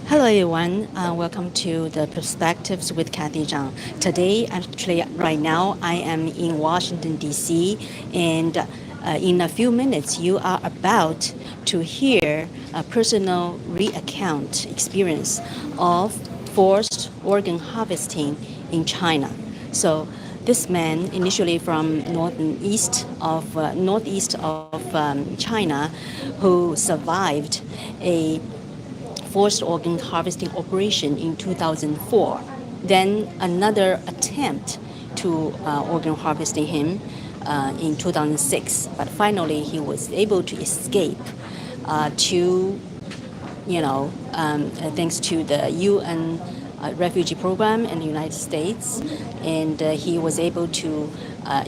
Hello, everyone. Welcome to the Perspectives with Cathy Zhang. Today, actually, right now, I am in Washington, D.C., and in a few minutes, you are about to hear a personal recount experience of forced organ harvesting in China. So, this man, initially from northeast of China, who survived a forced organ harvesting operation in 2004. Then another attempt to organ harvesting him in 2006. But finally, he was able to escape to, thanks to the UN refugee program in the United States, and he was able to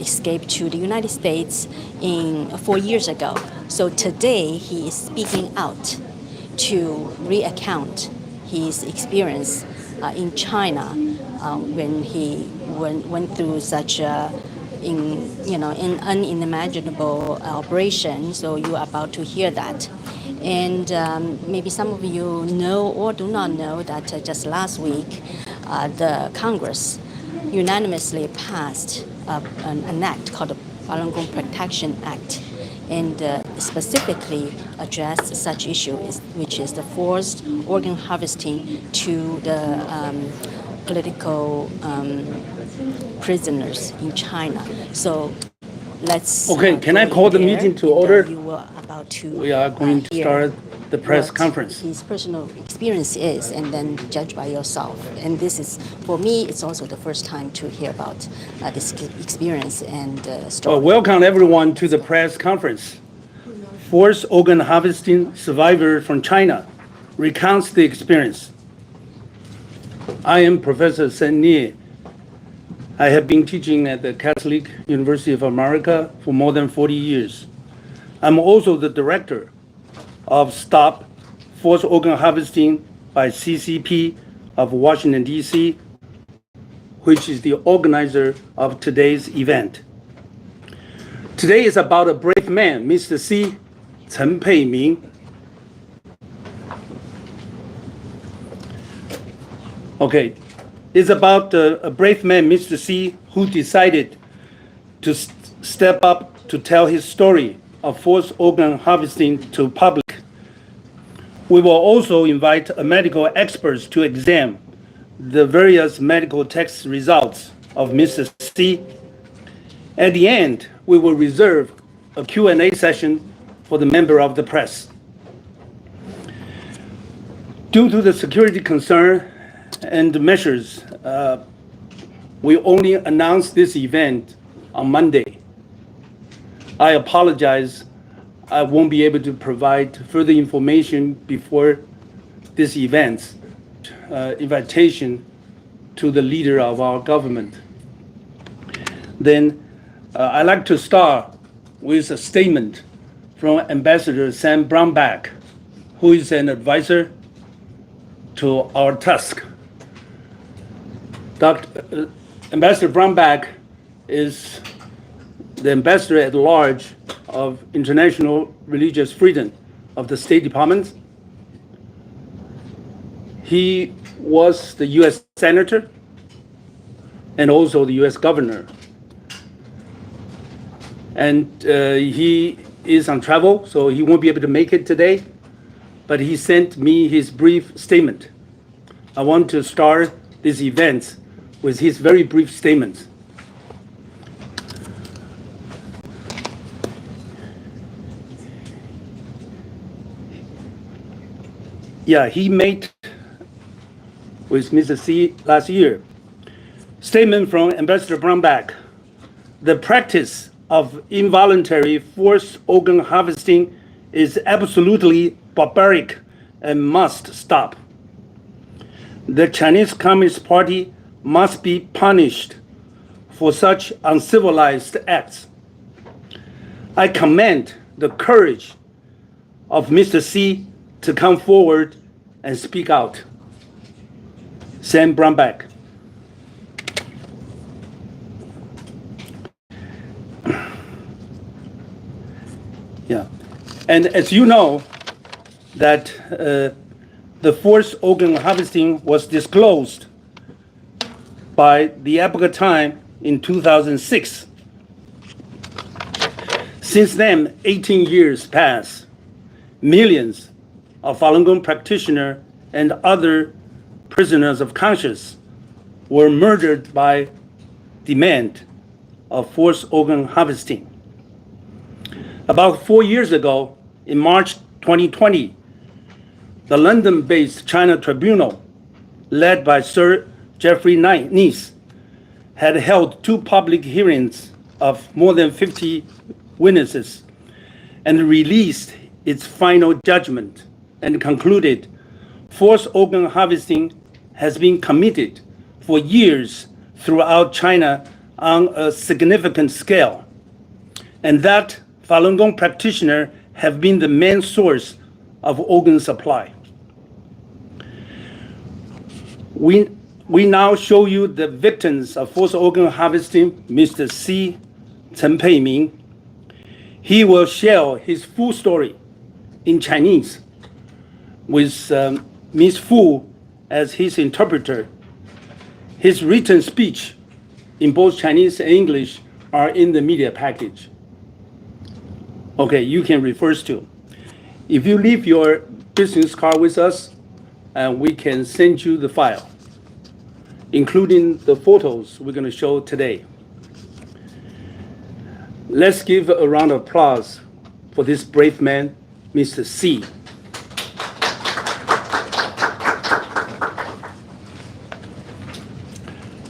escape to the United States in 4 years ago. So today he is speaking out to recount his experience in China when he went through such an unimaginable operation. So you are about to hear that. And maybe some of you know or do not know that just last week, the Congress unanimously passed an act called the Falun Gong Protection Act, and specifically addressed such issue, which is the forced organ harvesting to the political prisoners in China. So let's. Okay, can I call the meeting to order? You were about to. We are going to start the press conference. His personal experience is, and then judge by yourself. And this is, for me, it's also the first time to hear about this experience and story. Welcome everyone to the press conference. Forced organ harvesting survivor from China recounts the experience. I am Professor Sen Nie. I have been teaching at the Catholic University of America for more than 40 years. I'm also the director of Stop Forced Organ Harvesting by CCP of Washington, D.C., which is the organizer of today's event. Today is about a brave man, Mr. C. Chen Peiming. Okay, it's about a brave man, Mr. C, who decided to step up to tell his story of forced organ harvesting to public. We will also invite medical experts to examine the various medical test results of Mr. C. At the end, we will reserve a Q&A session for the member of the press. Due to the security concern and measures, we only announced this event on Monday. I apologize. I won't be able to provide further information before this event's invitation to the leader of our government. Then I'd like to start with a statement from Ambassador Sam Brownback, who is an advisor to our task. Ambassador Brownback is the ambassador at large of international religious freedom of the State Department. He was the U.S. Senator and also the U.S. Governor. And he is on travel, so he won't be able to make it today, but he sent me his brief statement. I want to start this event with his very brief statement. Yeah, he met with Mr. C last year. Statement from Ambassador Brownback. The practice of involuntary forced organ harvesting is absolutely barbaric and must stop. The Chinese Communist Party must be punished for such uncivilized acts. I commend the courage of Mr. C to come forward and speak out. Sam Brownback. Yeah, and as you know, that the forced organ harvesting was disclosed by the Epoch Time in 2006. Since then, 18 years passed. Millions of Falun Gong practitioners and other prisoners of conscience were murdered by demand of forced organ harvesting. About 4 years ago, in March 2020, the London-based China Tribunal, led by Sir Geoffrey Nice, had held 2 public hearings of more than 50 witnesses and released its final judgment and concluded forced organ harvesting has been committed for years throughout China on a significant scale, and that Falun Gong practitioners have been the main source of organ supply. We now show you the victims of forced organ harvesting, Mr. C. Chen Peiming. He will share his full story in Chinese with Ms. Fu as his interpreter. His written speech in both Chinese and English are in the media package. Okay, you can refer to. If you leave your business card with us, we can send you the file, including the photos we're going to show today. Let's give a round of applause for this brave man, Mr. C.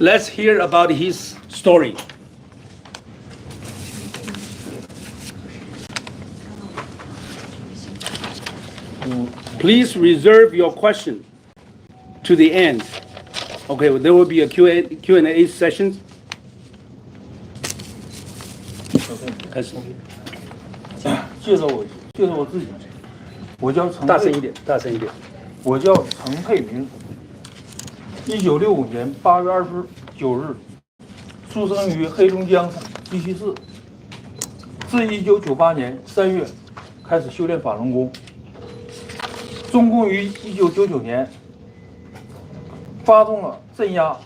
Let's hear about his story. Please reserve your question to the end. Okay, well, there will be a Q&A session. 开始。介绍我自己，我叫陈佩，大声一点，大声一点。我叫陈佩明，1965年8月29日出生于黑龙江省鸡西市，自1998年3月开始修炼法轮功，中共于1999年发动了镇压，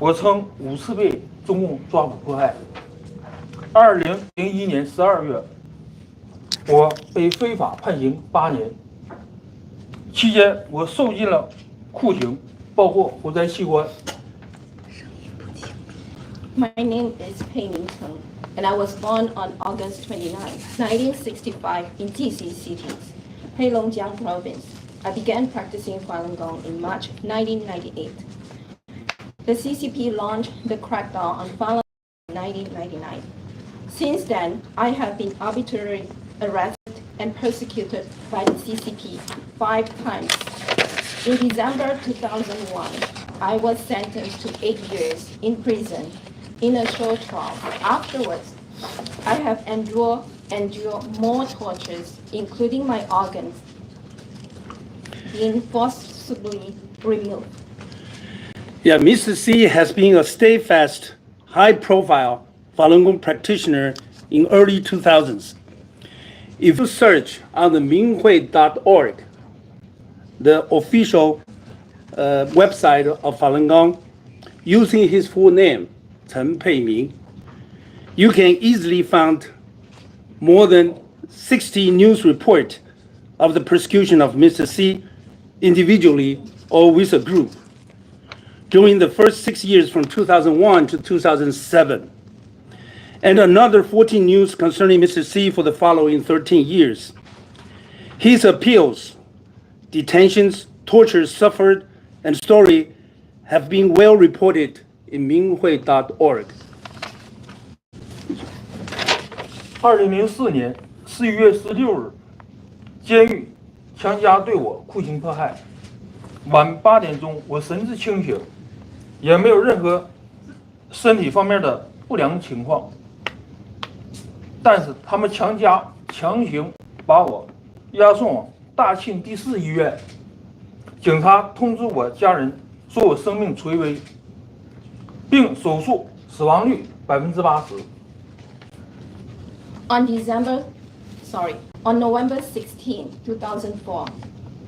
我曾5次被中共抓捕迫害。2001年12月，我被非法判刑8年，期间我受尽了酷刑，包括活摘器官。My name is Pei Mingcheng, and I was born on August 29, 1965 in Jixi City, Heilongjiang Province. I began practicing Falun Gong in March 1998. The CCP launched the crackdown on Falun Gong in 1999. Since then, I have been arbitrarily arrested and persecuted by the CCP 5 times. In December 2001, I was sentenced to 8 years in prison in a show trial. Afterwards, I have endured more tortures, including my organs being forcibly removed. Yeah, Mr. C has been a steadfast, high-profile Falun Gong practitioner in early 2000s. If you search on the minghui.org, the official website of Falun Gong, using his full name, Chen Peiming, you can easily find more than 60 news reports of the persecution of Mr. C individually or with a group during the first 6 years from 2001 to 2007, and another 14 news concerning Mr. C for the following 13 years. His appeals, detentions, tortures suffered, and story have been well reported in minghui.org. 2004年4月16日，监狱强加对我酷刑迫害。晚8点钟，我神志清醒，也没有任何身体方面的不良情况。但是他们强行把我押送往大庆第4医院。警察通知我家人说我生命垂危，并手术死亡率80%。On November 16, 2004,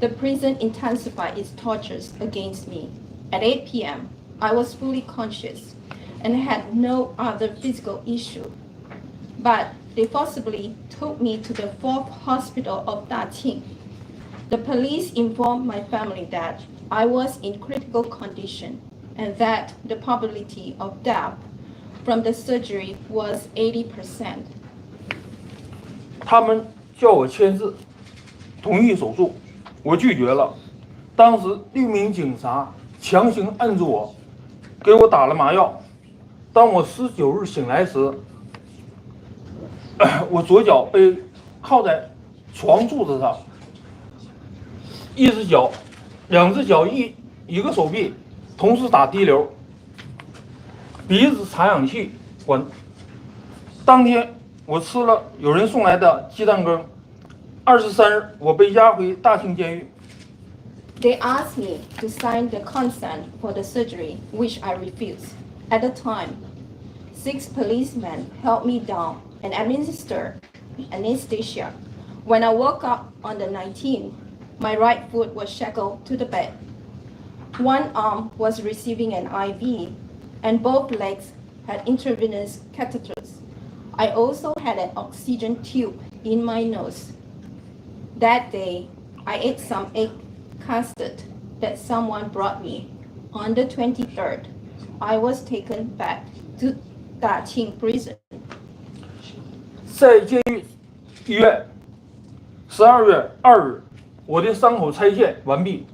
the prison intensified its tortures against me. At 8 p.m., I was fully conscious and had no other physical issue. But they forcibly took me to the 4th hospital of Daqing. The police informed my family that I was in critical condition and that the probability of death from the surgery was 80%. 他们叫我签字，同意手术，我拒绝了。当时6名警察强行按住我，给我打了麻药。当我19日醒来时，我左脚被靠在床柱子上，一只脚、2只脚、一个手臂同时打滴流，鼻子插氧气管。当天我吃了有人送来的鸡蛋羹。23日，我被押回大庆监狱。They asked me to sign the consent for the surgery, which I refused. At the time, 6 policemen held me down and administered anesthesia. When I woke up on the 19th, my right foot was shackled to the bed. One arm was receiving an IV, and both legs had intravenous catheters. I also had an oxygen tube in my nose. That day, I ate some egg custard that someone brought me. On the 23rd, I was taken back to Daqing prison. 在监狱医院，12月2日，我的伤口拆线完毕。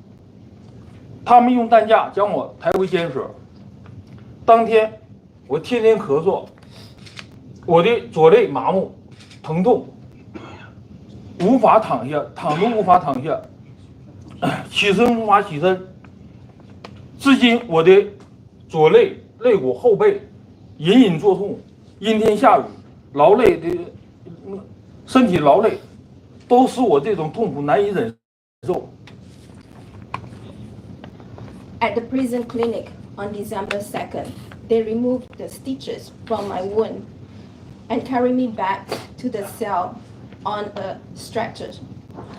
他们用担架将我抬回监所。当天，我天天咳嗽，我的左肋麻木、疼痛，无法躺下，躺都无法躺下，起身无法起身。至今，我的左肋、肋骨后背隐隐作痛，阴天下雨，劳累的身体劳累，都使我这种痛苦难以忍受。At the prison clinic on December 2nd, they removed the stitches from my wound and carried me back to the cell on a stretcher.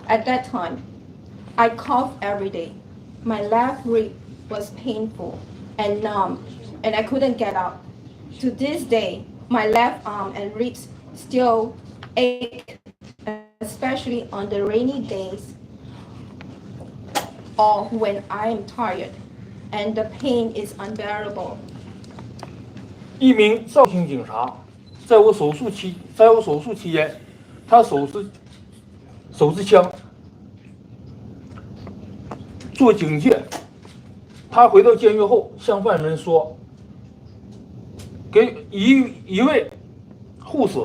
At that time, I coughed every day. My left rib was painful and numb, and I couldn't get up. To this day, my left arm and ribs still ache, especially on the rainy days or when I am tired, and the pain is unbearable. 一名肇庆警察在我手术期间，他手持枪做警戒。他回到监狱后向犯人说，给一位护士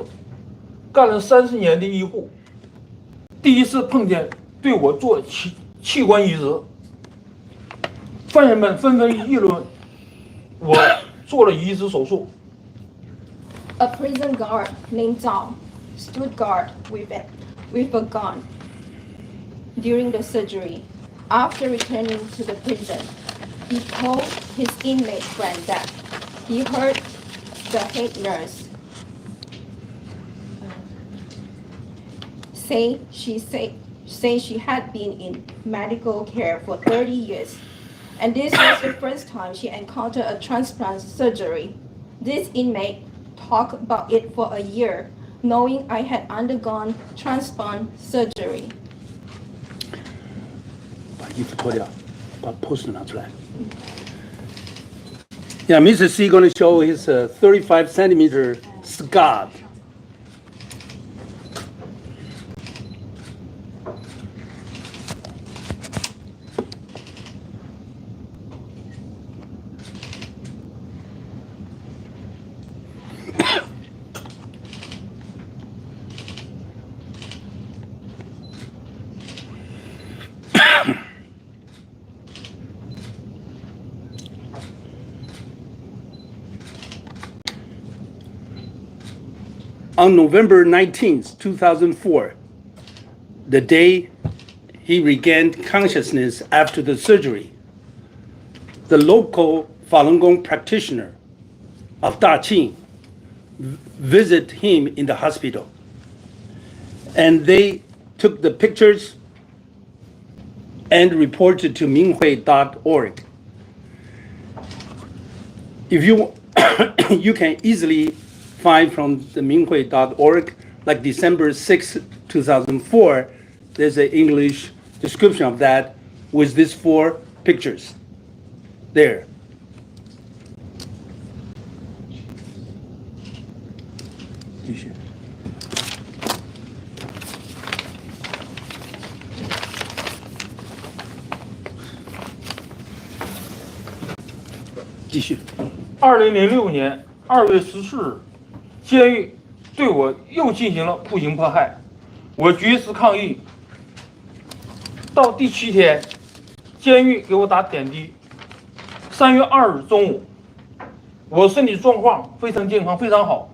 干了30年的医护，第一次碰见对我做器官移植。犯人们纷纷议论我做了移植手术。A prison guard named Zhao stood guard with a gun during the surgery. After returning to the prison, he told his inmate friend that he heard the head nurse say she had been in medical care for 30 years. And this was the first time she encountered a transplant surgery. This inmate talked about it for a year, knowing I had undergone transplant surgery. 把衣服脱掉，把 poster 拿出来。Yeah, Mr. C going to show his 35 centimeter scar. On November 19th, 2004, the day he regained consciousness after the surgery, the local Falun Gong practitioner of Daqing visited him in the hospital, and they took the pictures and reported to minghui.org. If you you can easily find from the minghui.org, like December 6, 2004, there's an English description of that with these 4 pictures there.2006年2月14日，监狱对我又进行了酷刑迫害，我绝食抗议。到第7天，监狱给我打点滴。3月2日中午，我身体状况非常健康，非常好。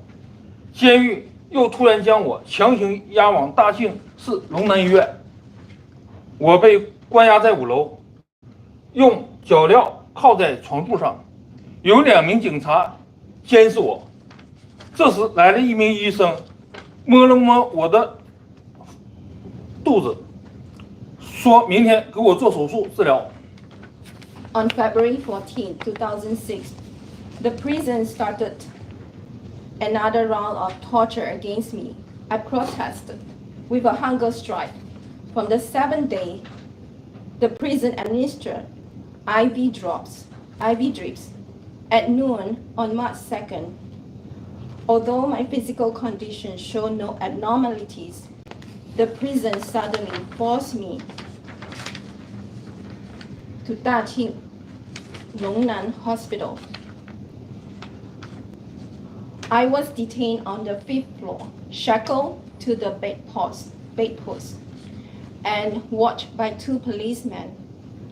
监狱又突然将我强行押往大庆市龙南医院，我被关押在5楼，用脚镣靠在床柱上。有2名警察监视我，这时来了一名医生，摸了摸我的肚子，说明天给我做手术治疗。On February 14, 2006, the prison started another round of torture against me. I protested with a hunger strike. From the 7th day, the prison administered IV drips. At noon on March 2nd, although my physical condition showed no abnormalities, the prison suddenly forced me to Daqing Longnan Hospital. I was detained on the 5th floor, shackled to the bedpost, and watched by 2 policemen.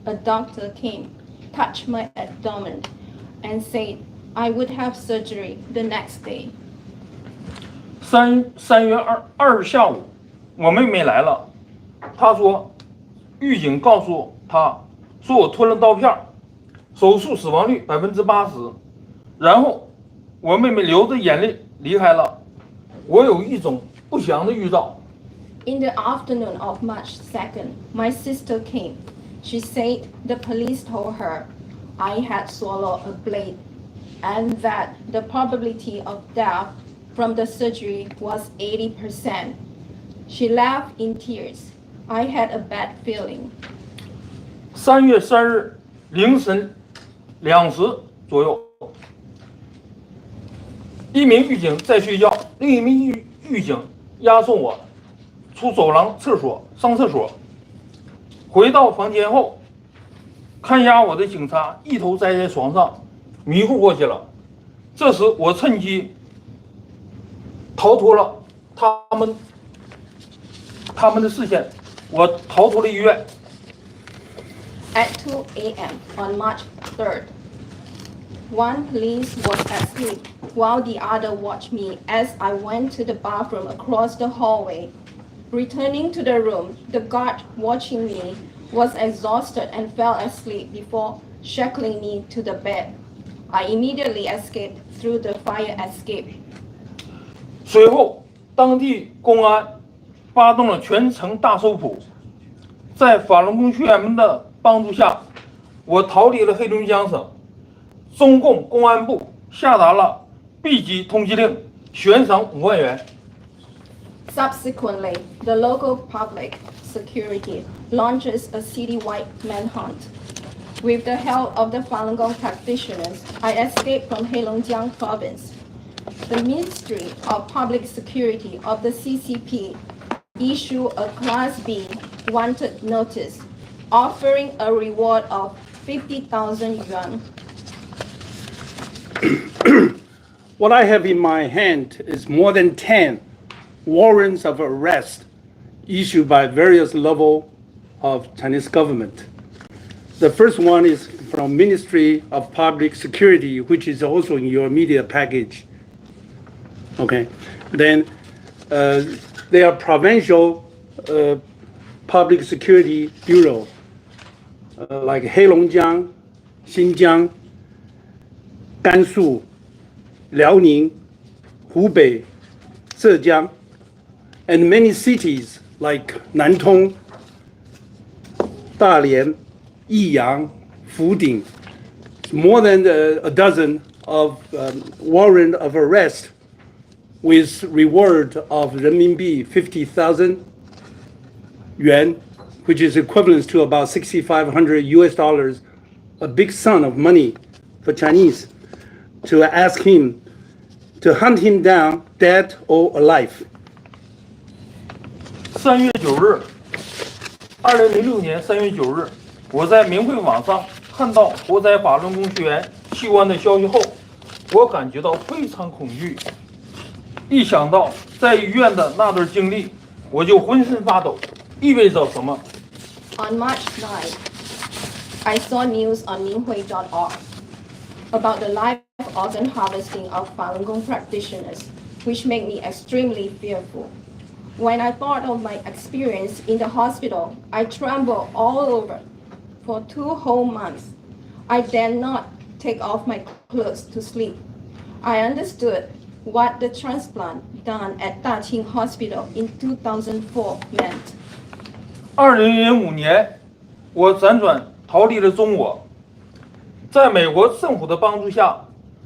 A doctor came, touched my abdomen, and said I would have surgery the next day. 3月2日下午，我妹妹来了，她说，狱警告诉她说我吞了刀片，手术死亡率80%。然后我妹妹流着眼泪离开了，我有一种不祥的预兆。In the afternoon of March 2nd, my sister came. She said the police told her I had swallowed a blade and that the probability of death from the surgery was 80%. She left in tears. I had a bad feeling. 3月3日凌晨2时左右，一名狱警在睡觉，另一名狱警押送我出走廊上厕所。回到房间后，看押我的警察一头栽在床上，迷糊过去了。这时我趁机逃脱了他们的视线，我逃出了医院。At 2 a.m. on March 3rd, one police was asleep while the other watched me as I went to the bathroom across the hallway. Returning to the room, the guard watching me was exhausted and fell asleep before shackling me to the bed. I immediately escaped through the fire escape. 随后，当地公安发动了全城大搜捕，在法轮功学员们的帮助下，我逃离了黑龙江省。中共公安部下达了 B 级通缉令，悬赏5万元。Subsequently, the local public security launches a citywide manhunt. With the help of the Falun Gong practitioners, I escaped from Heilongjiang province. The Ministry of Public Security of the CCP issued a Class B wanted notice, offering a reward of 50,000 yuan. What I have in my hand is more than 10 warrants of arrest issued by various levels of Chinese government. The first one is from Ministry of Public Security, which is also in your media package. Okay, then there are provincial public security bureau like Heilongjiang, Xinjiang, Gansu, Liaoning, Hubei, Zhejiang, and many cities like Nantong, Dalian, Yiyang, Fuding, more than a dozen of warrant of arrest with reward of renminbi 50,000 yuan, which is equivalent to about 6,500 US dollars, a big sum of money for Chinese, to ask him to hunt him down, dead or alive. 3月9日，2006年3月9日，我在明慧网上看到活摘法轮功学员器官的消息后，我感觉到非常恐惧。一想到在医院的那段经历，我就浑身发抖。意味着什么？ On March 9th, I saw news on Minghui.org about the live organ harvesting of Falun Gong practitioners, which made me extremely fearful. When I thought of my experience in the hospital, I trembled all over. For 2 whole months, I dared not take off my clothes to sleep. I understood what the transplant done at Daqing Hospital in 2004 meant. 2005年，我辗转逃离了中国，在美国政府的帮助下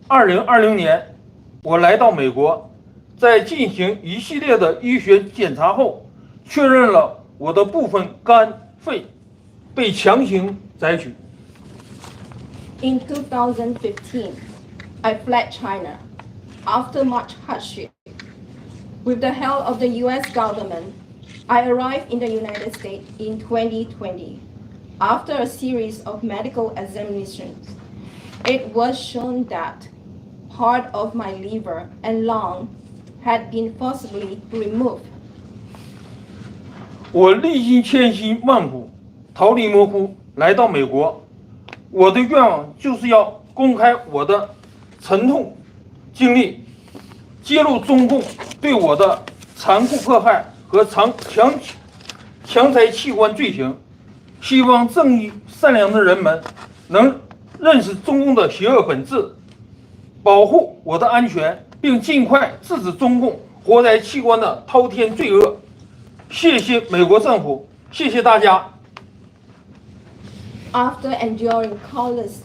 ，2020年，我来到美国，在进行一系列的医学检查后，确认了我的部分肝、肺被强行摘取。In 2015, I fled China after much hardship. With the help of the US government, I arrived in the United States in 2020. After a series of medical examinations, it was shown that part of my liver and lung had been forcibly removed. 我历经千辛万苦，逃离魔窟，来到美国。我的愿望就是要公开我的沉痛经历，揭露中共对我的残酷迫害和强摘器官罪行。希望正义善良的人们能认识中共的邪恶本质，保护我的安全，并尽快制止中共活摘器官的滔天罪恶。谢谢美国政府，谢谢大家。After enduring countless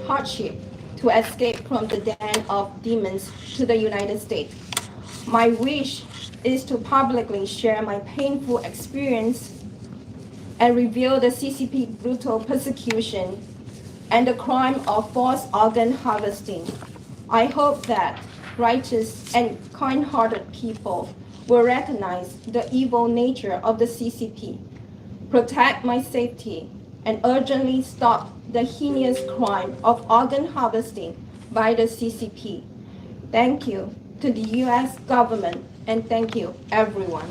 hardship to escape from the den of demons to the United States, my wish is to publicly share my painful experience and reveal the CCP brutal persecution and the crime of forced organ harvesting. I hope that righteous and kind-hearted people will recognize the evil nature of the CCP, protect my safety, and urgently stop the heinous crime of organ harvesting by the CCP. Thank you to the US government, and thank you, everyone.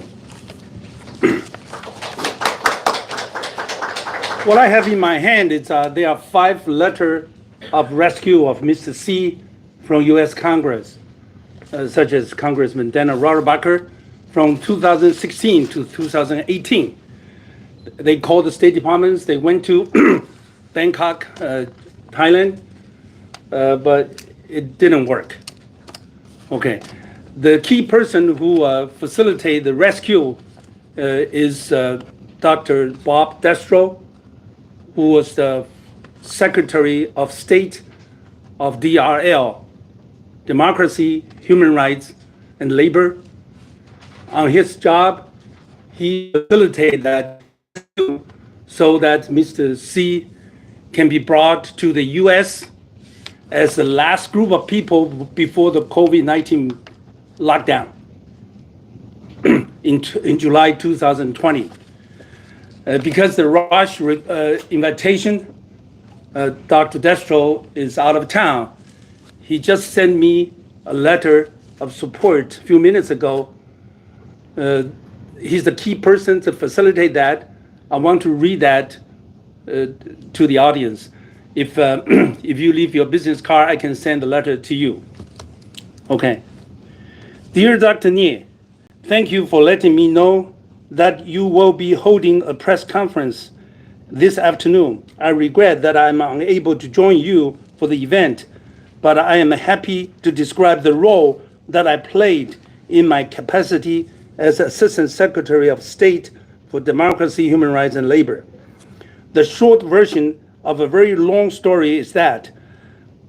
What I have in my hand is there are 5 letters of rescue of Mr. C from U.S. Congress, such as Congressman Dana Rohrabacher from 2016 to 2018. They called the State Departments. They went to Bangkok, Thailand, but it didn't work. Okay, the key person who facilitated the rescue is Dr. Bob Destro, who was the Secretary of State of DRL, Democracy, Human Rights, and Labor. On his job, he facilitated that so that Mr. C can be brought to the US as the last group of people before the COVID-19 lockdown in July 2020. Because the rush invitation, Dr. Destro is out of town. He just sent me a letter of support a few minutes ago. He's the key person to facilitate that. I want to read that to the audience. If you leave your business card, I can send the letter to you. Okay. Dear Dr. Nie, thank you for letting me know that you will be holding a press conference this afternoon. I regret that I'm unable to join you for the event, but I am happy to describe the role that I played in my capacity as Assistant Secretary of State for Democracy, Human Rights, and Labor. The short version of a very long story is that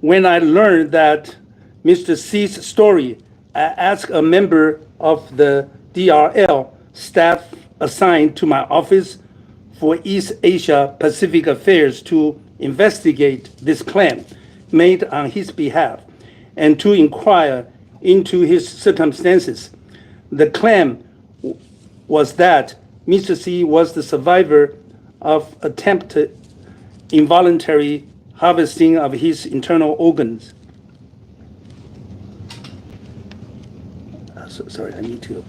when I learned that Mr. Xi's story, I asked a member of the DRL staff assigned to my office for East Asia Pacific Affairs to investigate this claim made on his behalf and to inquire into his circumstances. The claim was that Mr. Xi was the survivor of attempted involuntary harvesting of his internal organs. Sorry, I need to.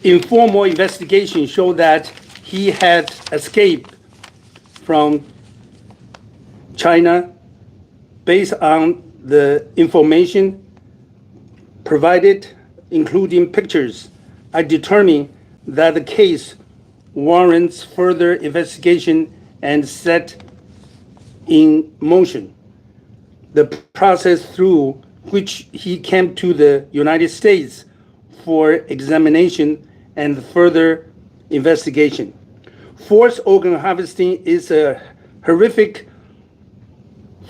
Informal investigation showed that he had escaped from China based on the information provided, including pictures. I determined that the case warrants further investigation and set in motion the process through which he came to the United States for examination and further investigation. Forced organ harvesting is a horrific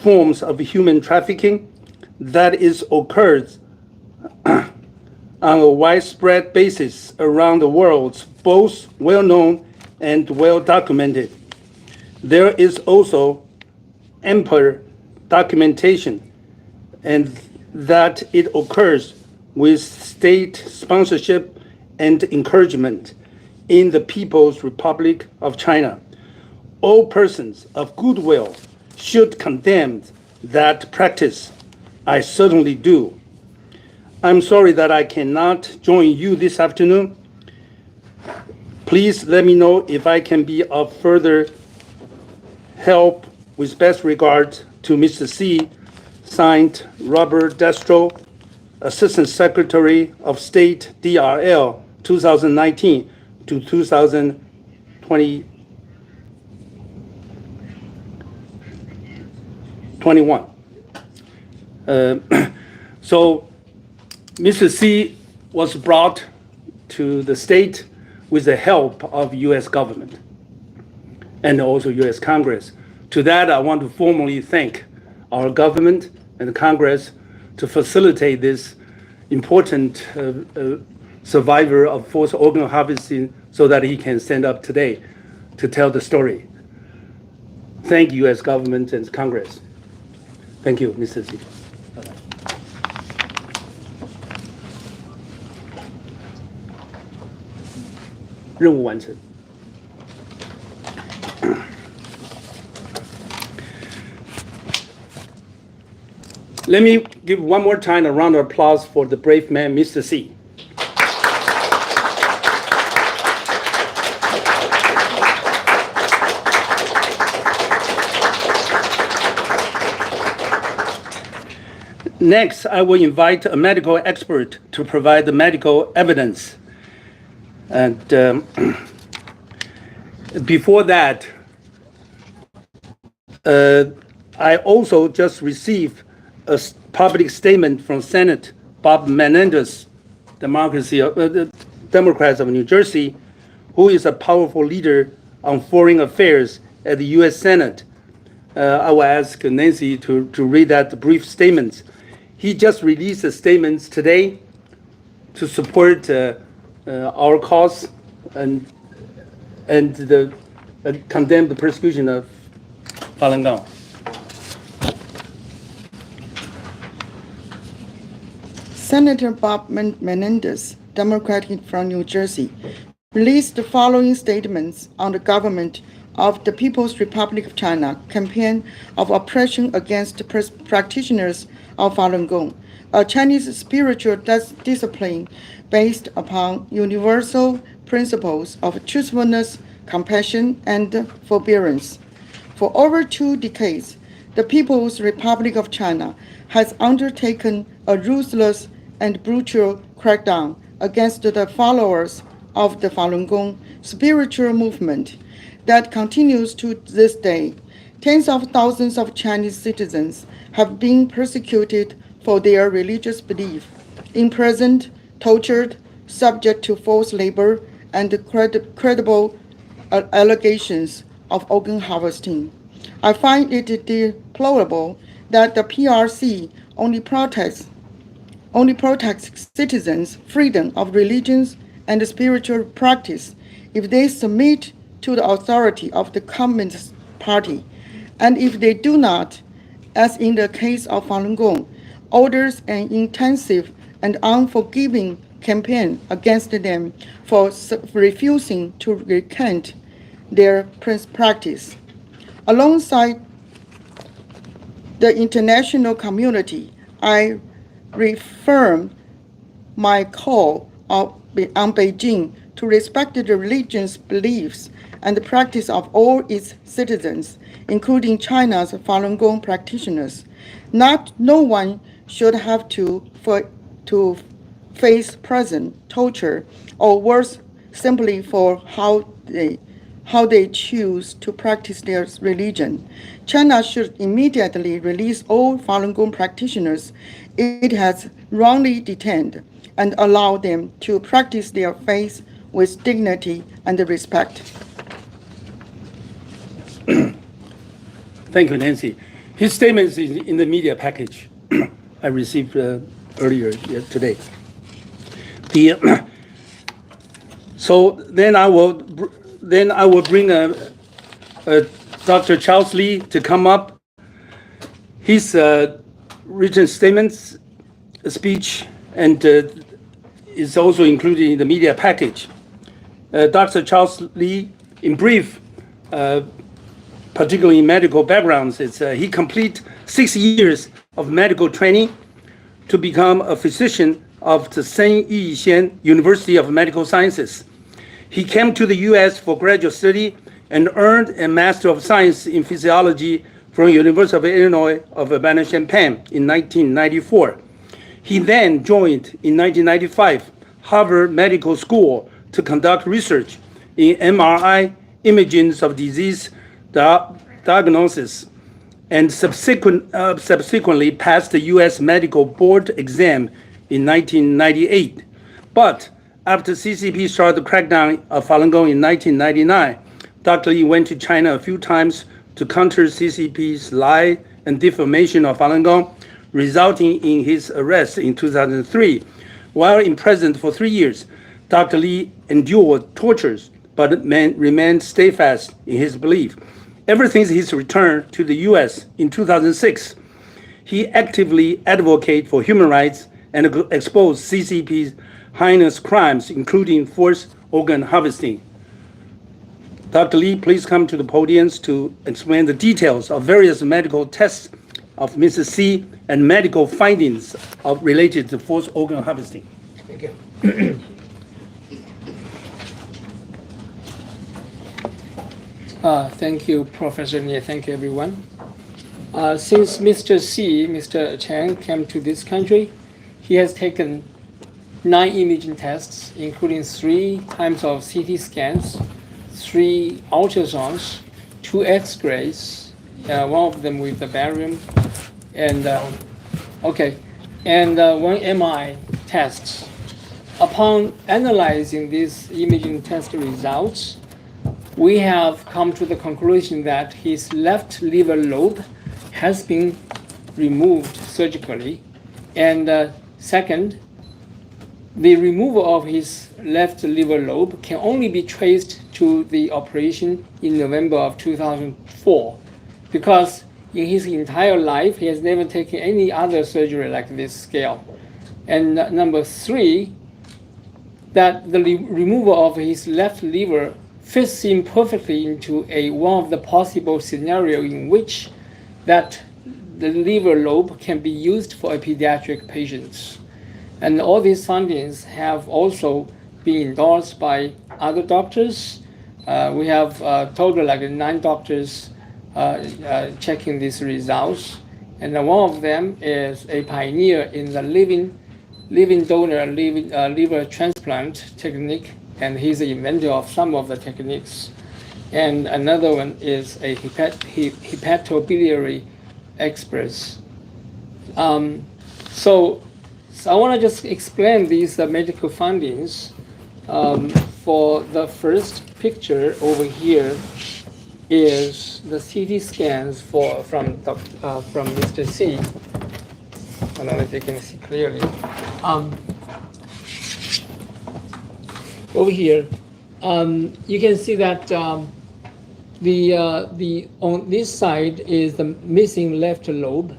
form of human trafficking that occurs on a widespread basis around the world, both well-known and well-documented. There is also ample documentation and that it occurs with state sponsorship and encouragement in the People's Republic of China. All persons of goodwill should condemn that practice. I certainly do. I'm sorry that I cannot join you this afternoon. Please let me know if I can be of further help. With best regards to Mr. Xi, signed Robert Destro, Assistant Secretary of State, DRL, 2019 to 2021. So Mr. Xi was brought to the state with the help of U.S. government and also U.S. Congress. To that, I want to formally thank our government and Congress to facilitate this important survivor of forced organ harvesting so that he can stand up today to tell the story. Thank you, U.S. government and Congress. Thank you, Mr. Xi.任务完成。Let me give one more time a round of applause for the brave man, Mr. Xi. Next, I will invite a medical expert to provide the medical evidence. And before that, I also just received a public statement from Senate Bob Menendez, Democrats of New Jersey, who is a powerful leader on foreign affairs at the U.S. Senate. I will ask Nancy to read that brief statement. He just released the statements today to support our cause and condemn the persecution of Falun Gong. Senator Bob Menendez, Democratic from New Jersey, released the following statements on the government of the People's Republic of China campaign of oppression against practitioners of Falun Gong, a Chinese spiritual discipline based upon universal principles of truthfulness, compassion, and forbearance. For over 2 decades, the People's Republic of China has undertaken a ruthless and brutal crackdown against the followers of the Falun Gong spiritual movement. that continues to this day. Tens of thousands of Chinese citizens have been persecuted for their religious belief, imprisoned, tortured, subject to forced labor, and credible allegations of organ harvesting. I find it deplorable that the PRC only protects citizens' freedom of religions and spiritual practice if they submit to the authority of the Communist Party, and if they do not, as in the case of Falun Gong, orders an intensive and unforgiving campaign against them for refusing to recant their practice. Alongside the international community, I reaffirm my call on Beijing to respect the religion's beliefs and the practice of all its citizens, including China's Falun Gong practitioners. No one should have to face prison, torture, or worse, simply for how they choose to practice their religion. China should immediately release all Falun Gong practitioners it has wrongly detained and allow them to practice their faith with dignity and respect. Thank you, Nancy. His statement is in the media package I received earlier today. So then I will bring Dr. Charles Lee to come up. His written statements, speech, and is also included in the media package. Dr. Charles Lee, in brief, particularly in medical backgrounds, he completed 6 years of medical training to become a physician of the Sen Yixian University of Medical Sciences. He came to the U.S. for graduate study and earned a Master of Science in Physiology from University of Illinois of Urbana-Champaign in 1994. He then joined in 1995 Harvard Medical School to conduct research in MRI imaging of disease diagnosis, and subsequently passed the U.S. Medical Board exam in 1998. But after CCP started the crackdown of Falun Gong in 1999, Dr. Lee went to China a few times to counter CCP's lie and defamation of Falun Gong, resulting in his arrest in 2003. While imprisoned for 3 years, Dr. Lee endured tortures, but remained steadfast in his belief. Ever since his return to the U.S. in 2006, he actively advocated for human rights and exposed CCP's heinous crimes, including forced organ harvesting. Dr. Lee, please come to the podium to explain the details of various medical tests of Mrs. C and medical findings related to forced organ harvesting. Thank you. Thank you, Professor Nie. Thank you, everyone. Since Mr. Chen came to this country, he has taken 9 imaging tests, including 3 times of CT scans, 3 ultrasounds, 2 X-rays, one of them with the barium, and 1 MRI test. Upon analyzing these imaging test results, we have come to the conclusion that his left liver lobe has been removed surgically. And second, the removal of his left liver lobe can only be traced to the operation in November of 2004, because in his entire life, he has never taken any other surgery like this scale. And number 3, that the removal of his left liver fits in perfectly into one of the possible scenarios in which that the liver lobe can be used for a pediatric patients. And all these findings have also been endorsed by other doctors. We have a total like 9 doctors checking these results. And one of them is a pioneer in the living donor liver transplant technique, and he's the inventor of some of the techniques. and another one is a hepatobiliary express. So I want to just explain these medical findings. For the first picture over here is the CT scans from Mr. C. I don't know if you can see clearly. Over here, you can see that the on this side is the missing left lobe,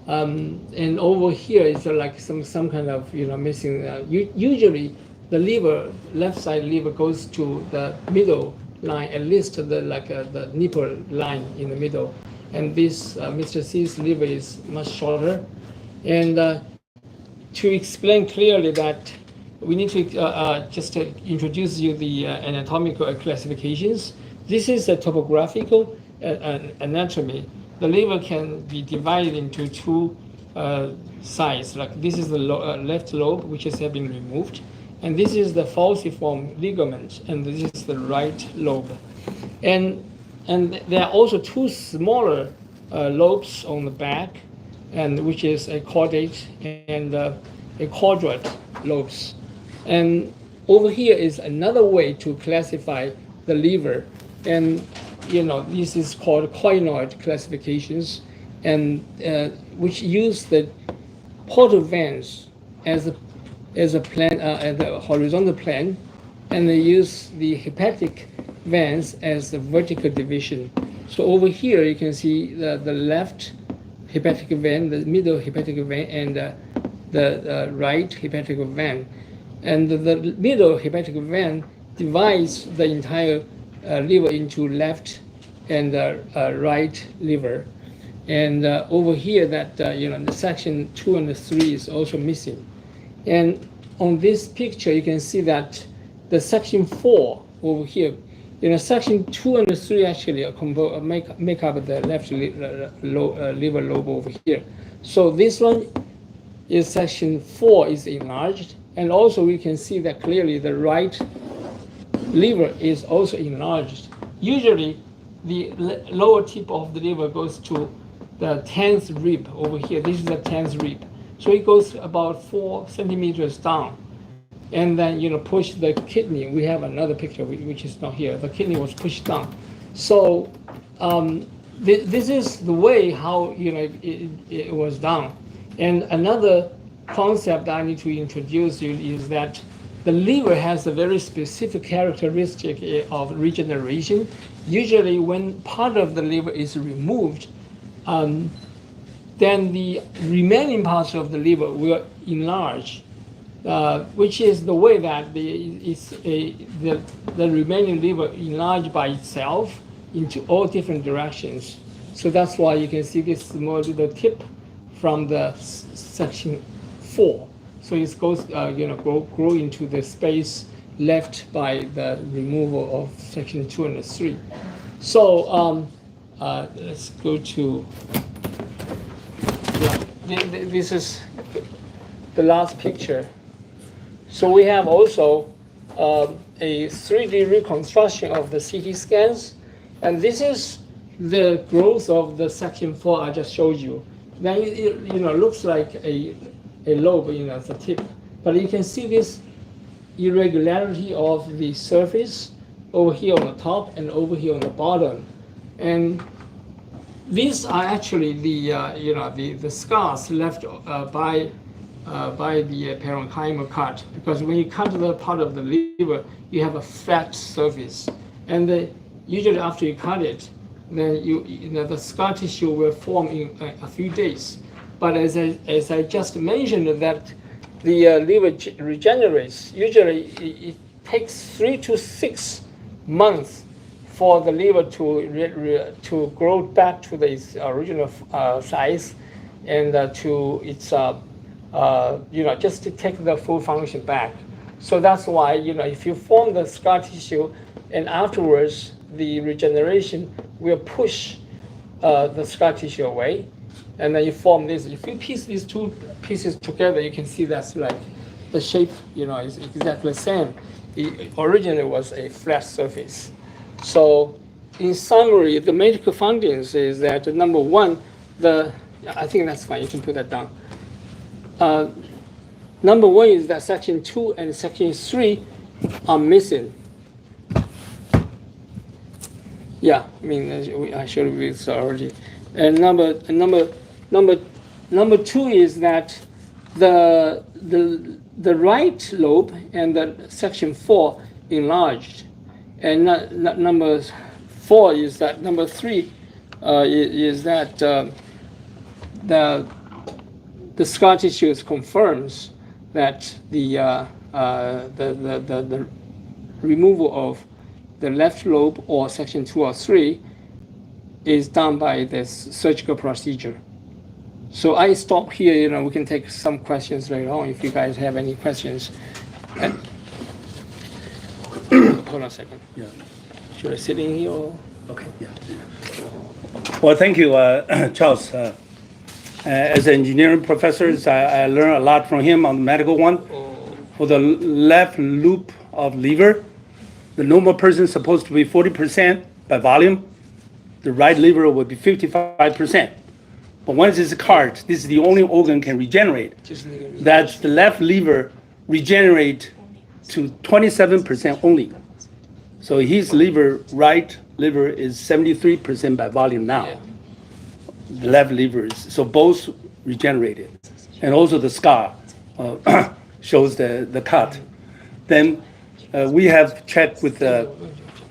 and over here is like some kind of missing. Usually, the liver, left side liver goes to the middle line, at least the nipple line in the middle, and this Mr. C's liver is much shorter, and to explain clearly that. We need to just introduce you the anatomical classifications. This is a topographical anatomy. The liver can be divided into two sides. Like this is the left lobe, which has been removed, and this is the falciform ligament, and this is the right lobe. And there are also two smaller lobes on the back, and which is a caudate and a quadrate lobes. And over here is another way to classify the liver, and this is called coinoid classifications, and which use the portal veins as a plan, as a horizontal plane, and they use the hepatic veins as the vertical division. So over here you can see the left hepatic vein, the middle hepatic vein, and the right hepatic vein. And the middle hepatic vein divides the entire liver into left and right liver. And over here, that the section 2 and 3 is also missing. And on this picture, you can see that the section 4 over here, section 2 and 3 actually make up the left liver lobe over here. So this one is section 4 is enlarged. And also we can see that clearly the right liver is also enlarged. Usually the lower tip of the liver goes to the 10th rib over here. This is the 10th rib. So it goes about 4 centimeters down. And then push the kidney. We have another picture which is not here. The kidney was pushed down. So this is the way how it was done. And another concept I need to introduce you is that the liver has a very specific characteristic of regeneration. Usually when part of the liver is removed, then the remaining parts of the liver will enlarge, which is the way that the remaining liver enlarged by itself into all different directions. So that's why you can see this small little tip from the section 4. So it goes, grow into the space left by the removal of section 2 and 3. So let's go to, this is the last picture. So we have also a 3D reconstruction of the CT scans, and this is the growth of the section 4 I just showed you. Then it looks like a lobe, as the tip, but you can see this irregularity of the surface over here on the top and over here on the bottom, and these are actually the scars left by the parenchymal cut, because when you cut the part of the liver, you have a flat surface, and usually after you cut it, then the scar tissue will form in a few days. But as I just mentioned, that the liver regenerates. Usually it takes 3 to 6 months for the liver to grow back to its original size, and to its just to take the full function back. So that's why if you form the scar tissue, and afterwards the regeneration will push the scar tissue away, and then you form this. If you piece these two pieces together, you can see that's like the shape, is exactly the same. It originally was a flat surface. So in summary, the medical findings is that number one, I think that's fine, you can put that down. Number one is that section 2 and section 3 are missing. Yeah, I mean, I showed you this already. And number 2 is that the right lobe and the section 4 enlarged. And number 4 is that number 3 is that the scar tissue confirms that the removal of the left lobe or section 2 or 3 is done by this surgical procedure. So I stop here. We can take some questions later on if you guys have any questions. And hold on a second. Yeah. Should I sit in here? Or? Okay. Yeah. Well, thank you, Charles. As an engineering professor, I learned a lot from him on the medical one. For the left loop of liver, the normal person is supposed to be 40% by volume. The right liver would be 55%. But once it's carved, this is the only organ can regenerate. That's the left liver regenerate to 27% only. So his right liver is 73% by volume now. Yeah. The left liver is, so both regenerated. And also the scar shows the cut. Then we have checked with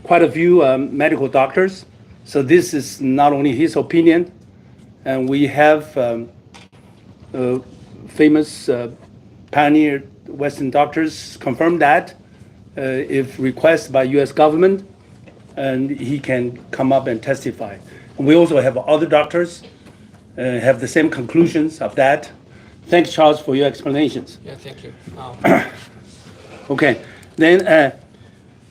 quite a few medical doctors. So this is not only his opinion, and we have famous pioneer Western doctors confirm that if requested by U.S. government, and he can come up and testify. And we also have other doctors have the same conclusions of that. Thanks, Charles, for your explanations. Yeah, thank you. Okay, then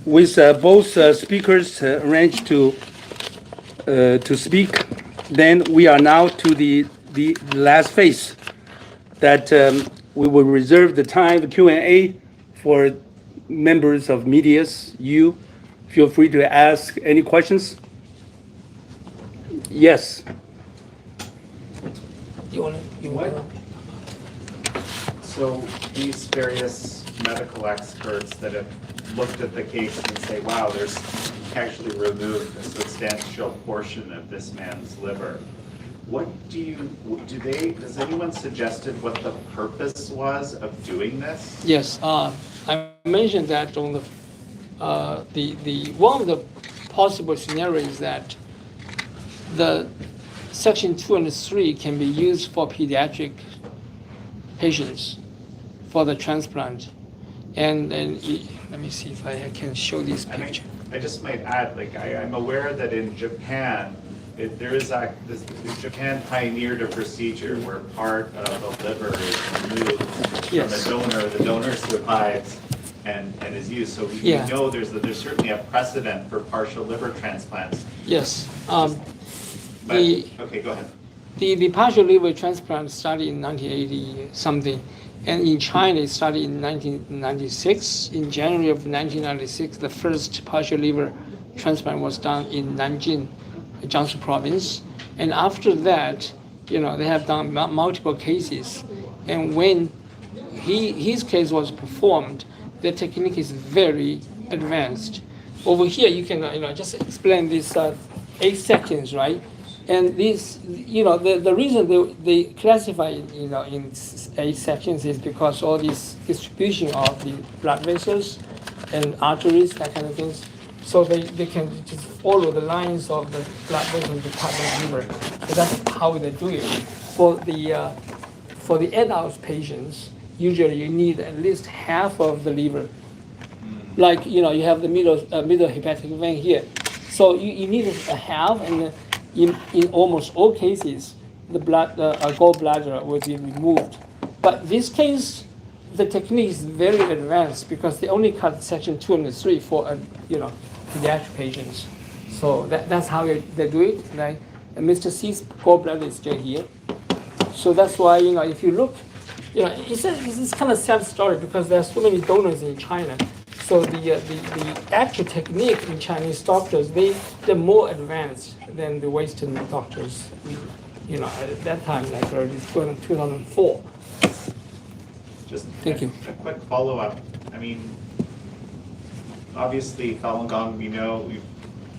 with both speakers arranged to speak, then we are now to the last phase that we will reserve the time, the Q&A, for members of medias. You feel free to ask any questions. Yes. So these various medical experts that have looked at the case and say, wow, there's actually removed a substantial portion of this man's liver. What has anyone suggested what the purpose was of doing this? Yes, I mentioned that on the one of the possible scenarios is that the section 2 and 3 can be used for pediatric patients for the transplant. And let me see if I can show this picture. I just might add, I'm aware that in Japan, Japan pioneered a procedure where part of the liver is removed from a donor. The donor survives and is used. So we know there's certainly a precedent for partial liver transplants. Yes. Okay, go ahead. The partial liver transplant started in 1980 something, and in China it started in 1996. In January of 1996, the first partial liver transplant was done in Nanjing, Jiangsu province, and after that, they have done multiple cases. And when his case was performed, the technique is very advanced. Over here, you can just explain this 8 seconds, right? And this, the reason they classify in 8 sections is because all this distribution of the blood vessels and arteries, that kind of things, so they can just follow the lines of the blood vessels to cut the liver. So that's how they do it. For the adult patients, usually you need at least half of the liver. Like you have the middle hepatic vein here, so you need a half, and in almost all cases, the gallbladder will be removed. But this case, the technique is very advanced because they only cut section 2 and 3 for pediatric patients. So that's how they do it. Right? And Mr. C's gallbladder is still here. So that's why if you look, it's kind of sad story because there are so many donors in China. So the actual technique in Chinese doctors, they're more advanced than the Western doctors. At that time, like it's going to 2004. Just Thank you. a quick follow-up. I mean, obviously Falun Gong,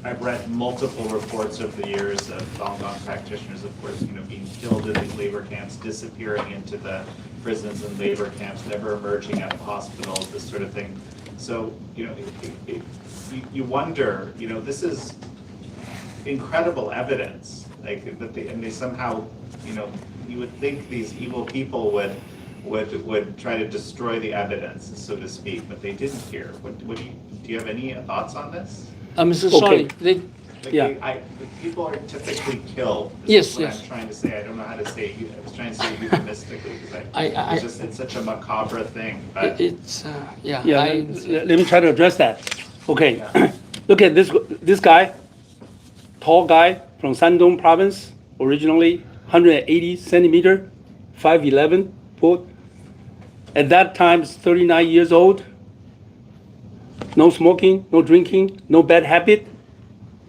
I've read multiple reports over the years of Falun Gong practitioners, of course, being killed in the labor camps, disappearing into the prisons and labor camps, never emerging out of hospitals, this sort of thing. So, you wonder, this is incredible evidence, like that they somehow, you would think these evil people would try to destroy the evidence, so to speak, but they didn't here. Do you have any thoughts on this? I'm so sorry. People are typically killed. Yes, is what yes. I'm trying to say. I don't know how to say it. I was trying to say euphemistically because it's such a macabre thing. But Yeah, let me try to address that. Okay, look at this guy, tall guy from Shandong province, originally 180 centimeter, 5'11" foot. At that time, 39 years old. No smoking, no drinking, no bad habit.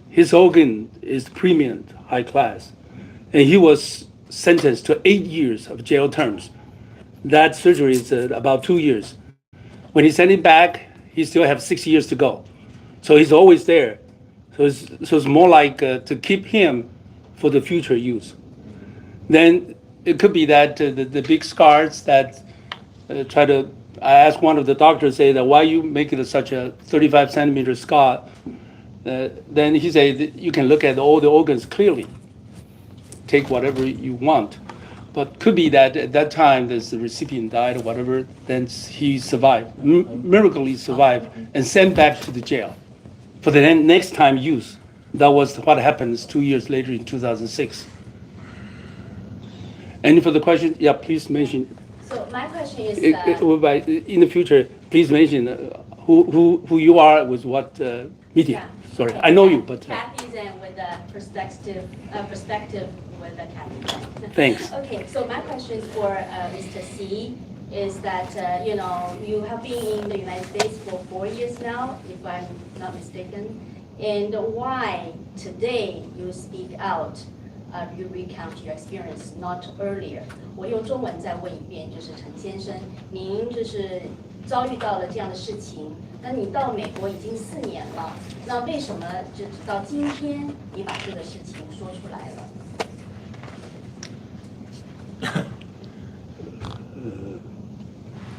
His organ is premium, high class. And he was sentenced to 8 years of jail terms. That surgery is about 2 years. When he sent him back, he still has 6 years to go. So he's always there. So it's more like to keep him for the future use. Then it could be that the big scars that I asked one of the doctors, say that why you make it such a 35 centimeter scar. Then he said you can look at all the organs clearly. Take whatever you want. But could be that at that time the recipient died or whatever, then he survived. Miraculously survived and sent back to the jail for the next time use. That was what happens 2 years later in 2006. Any further question? Yeah, please mention. So my question is in the future, please mention who you are with what media. Yeah. Sorry, I know you, but Cathy's and with the perspective with the Cathy. Thanks. Okay, so my question for Mr. C is that you have been in the United States for 4 years now, if I'm not mistaken, and why today you speak out, you recount your experience, not earlier? 我用中文再问一遍，就是陈先生，您就是遭遇到了这样的事情，那你到美国已经4年了，那为什么就到今天你把这个事情说出来了？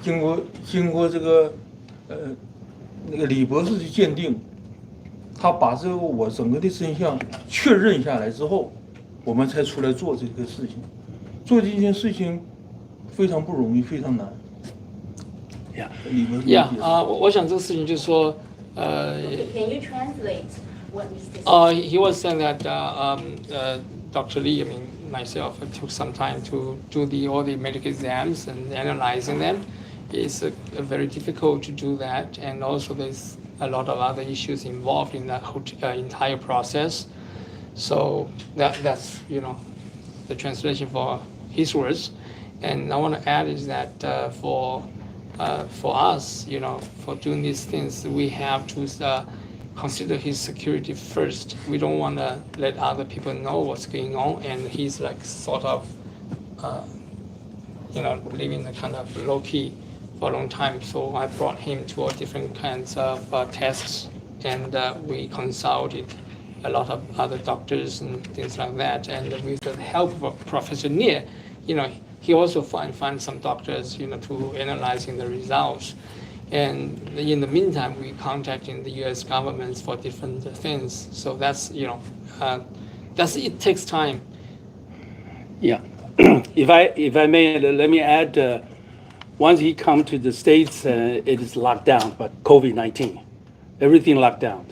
经过这个那个李博士的鉴定，他把这个我整个的真相确认下来之后，我们才出来做这个事情。做这件事情非常不容易，非常难。我想这个事情就是说Can you translate what Mr. He was saying that Dr. Lee, myself, took some time to do all the medical exams and analyzing them. It's very difficult to do that, and also there's a lot of other issues involved in that whole entire process. So that's the translation for his words. And I want to add is that for us, for doing these things, we have to consider his security first. We don't want to let other people know what's going on, and he's like sort of, living the kind of low key for a long time. So I brought him to all different kinds of tests, and we consulted a lot of other doctors and things like that. And with the help of Professor Nier, he also find some doctors, to analyzing the results. And in the meantime, we contacting the U.S. governments for different things. So that's, it takes time. Yeah. If I may, let me add, once he come to the States, it is locked down, but COVID-19, everything locked down.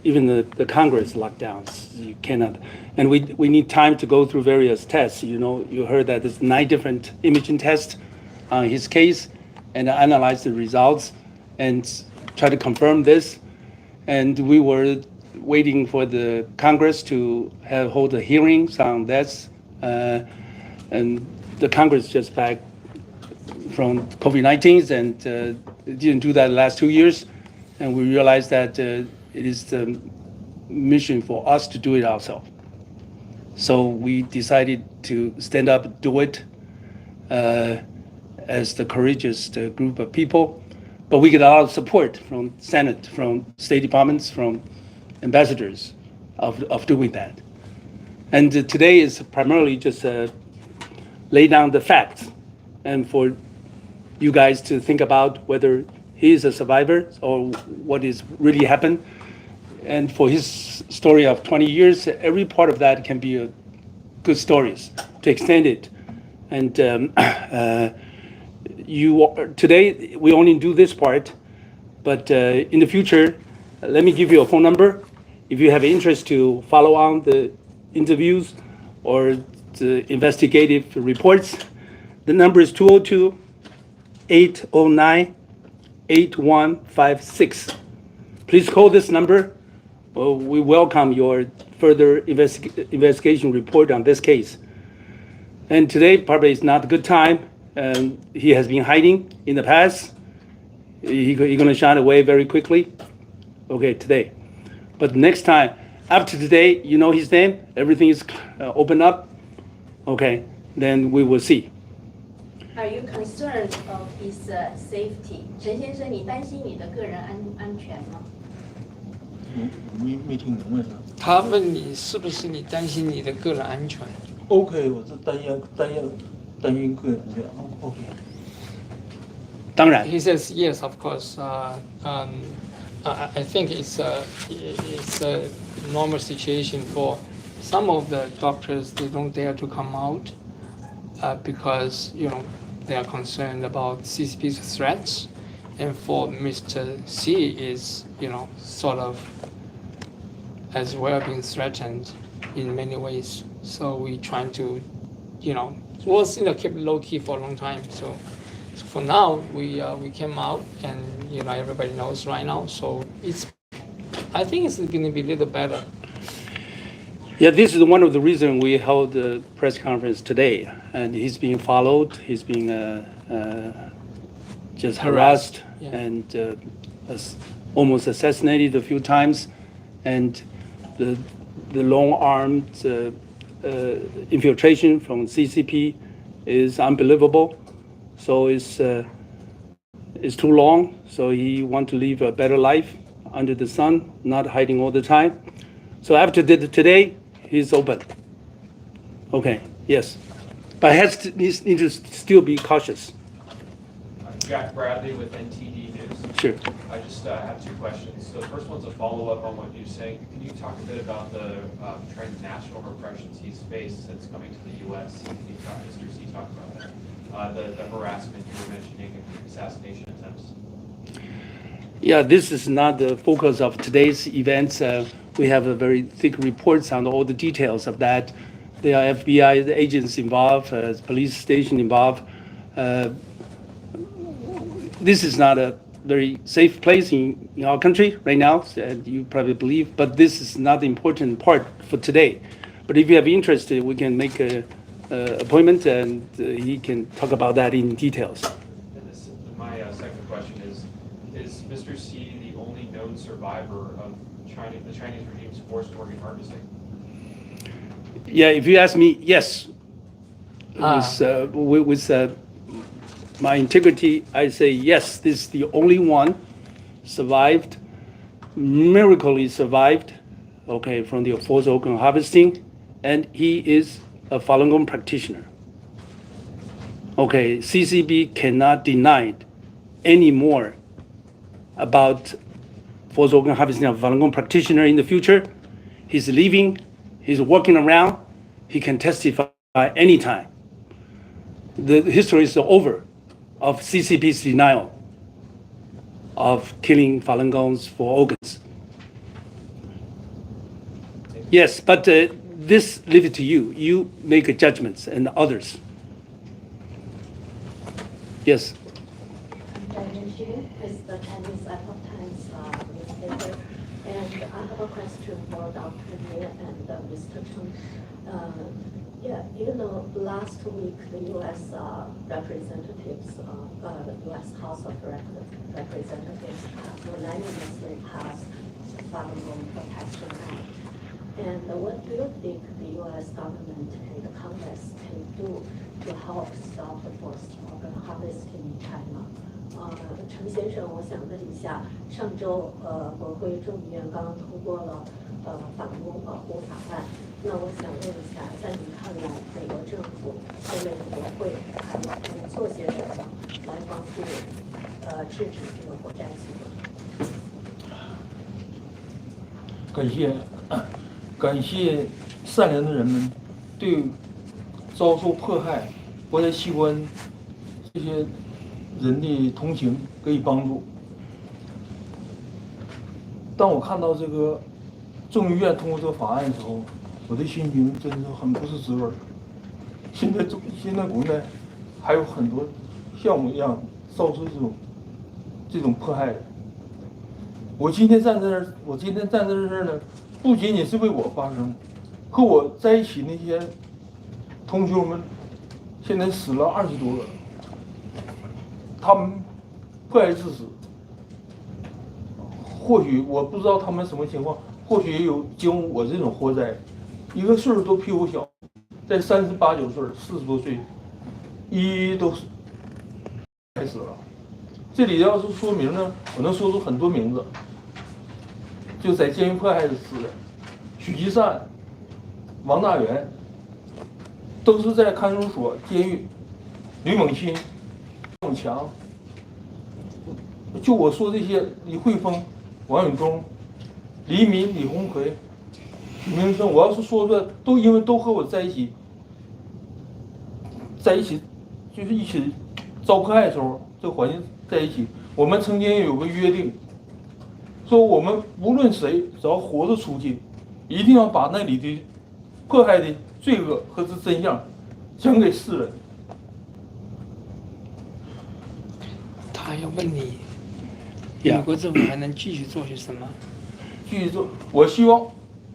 Even the Congress locked down. You cannot, and we need time to go through various tests. You heard that there's 9 different imaging tests on his case, and analyze the results and try to confirm this. And we were waiting for the Congress to hold the hearings on this, and the Congress just back from COVID-19 and didn't do that the last 2 years. and we realized that it is the mission for us to do it ourselves. So we decided to stand up, do it as the courageous group of people. But we get a lot of support from Senate, from State Departments, from ambassadors of doing that. And today is primarily just lay down the facts and for you guys to think about whether he is a survivor or what is really happened. And for his story of 20 years, every part of that can be a good stories to extend it. And today we only do this part, but in the future, let me give you a phone number. If you have interest to follow on the interviews or the investigative reports, the number is 202-809-8156. Please call this number. We welcome your further investigation report on this case. And today probably is not a good time. He has been hiding in the past. He's going to shine away very quickly. Okay, today. But next time, after today, you know his name, everything is open up. Okay, then we will see. Are you concerned of his safety? 陈先生，你担心你的个人安全吗？没听懂为啥他问你是不是你担心你的个人安全？ ？OK， 我是担心个人的。OK。当然。 He says yes, of course. I think it's a normal situation for some of the doctors. They don't dare to come out because they are concerned about CCP's threats, and for Mr. C is sort of as well being threatened in many ways. So we trying to was kept low key for a long time. So for now we came out and everybody knows right now. So I think it's going to be a little better. Yeah, this is one of the reasons we held the press conference today. And he's being followed. He's being just harassed yeah. and almost assassinated a few times. And the long-armed infiltration from CCP is unbelievable. So it's too long. So he wants to live a better life under the sun, not hiding all the time. So after today, he's open. Okay, yes. But needs to still be cautious. Jack Bradley with NTD News. Sure. I just have two questions. So the first one's a follow-up on what you're saying. Can you talk a bit about the transnational repressions he's faced since coming to the U.S.? Can you talk, Mr. C, talk about that? The harassment you were mentioning and assassination attempts. Yeah, this is not the focus of today's events. We have a very thick reports on all the details of that. There are FBI agents involved, police station involved. This is not a very safe place in our country right now, you probably believe, but this is not the important part for today. But if you have interest, we can make an appointment and he can talk about that in details. And my second question is Mr. C the only known survivor of the Chinese regime's forced organ harvesting? Yeah, if you ask me, yes. With my integrity, I say yes, this is the only one survived, miraculously survived, okay, from the forced organ harvesting, and he is a Falun Gong practitioner. Okay, CCP cannot deny anymore about forced organ harvesting of Falun Gong practitioner in the future. He's living, he's walking around, he can testify anytime. The history is over of CCP's denial of killing Falun Gongs for organs. Yes, but this leave it to you. You make judgments and others. Yes. With the Chinese Epoch Times newspaper, and I have a question for Dr. Liu and Mr. Chen. Yeah, you know, last week the U.S. Representatives, U.S. House of Representatives unanimously passed the Falun Gong Protection Act. And what do you think the U.S. government and the Congress can do to help stop the forced organ harvesting in China? 陈先生，我想问一下，上周国会众议院刚刚通过了法公保护法案，那我想问一下，在您看来，美国政府现在的国会还能做些什么来帮助制止这个火灾行为？感谢善良的人们对遭受迫害活摘器官这些人的同情给予帮助。当我看到这个众议院通过这个法案的时候，我的心情真是很不是滋味。现在国内还有很多像我一样遭受这种迫害的。我今天站在这儿呢，不仅仅是为我发声，和我在一起那些同学们，现在死了20多个，他们迫害致死。或许我不知道他们什么情况，或许也有经我这种活摘，一个岁数都比我小，在38、9岁、40多岁，一都害死了。这里要是说明呢，我能说出很多名字，就在监狱迫害死的许继善、王大元，都是在看守所、监狱。吕猛新、王永强，就我说这些，李慧峰、王永忠、黎民、李红奎、许明生，我要是说出来，都因为都和我在一起，就是一起遭迫害的时候，这个环境在一起。我们曾经有个约定，说我们无论谁只要活着出去，一定要把那里的迫害的罪恶和这真相讲给世人。他要问你， Yeah. 美国政府还能继续做些什么？继续做，我希望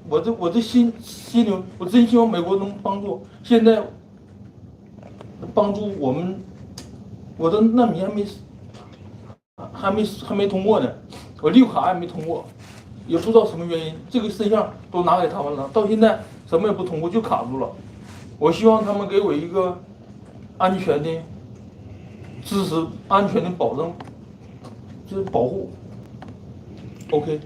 我的心里，我真希望美国能帮助。现在帮助我们，我的难民还没通过呢，我绿卡还没通过，也不知道什么原因，这个真相都拿给他们了，到现在什么也不通过，就卡住了。我希望他们给我一个安全的支持，安全的保证，就是保护。OK。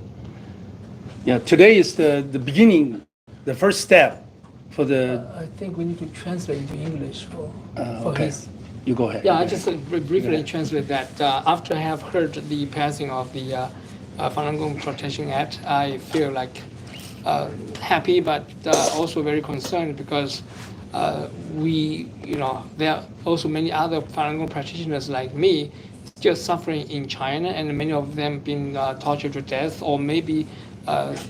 Yeah, today is the beginning, the first step for the. I think we need to translate into English for Okay. his. You go ahead. Yeah, I just briefly translate that. After I have heard the passing of the Falun Gong Protection Act, I feel like happy, but also very concerned because there are also many other Falun Gong practitioners like me still suffering in China, and many of them being tortured to death, or maybe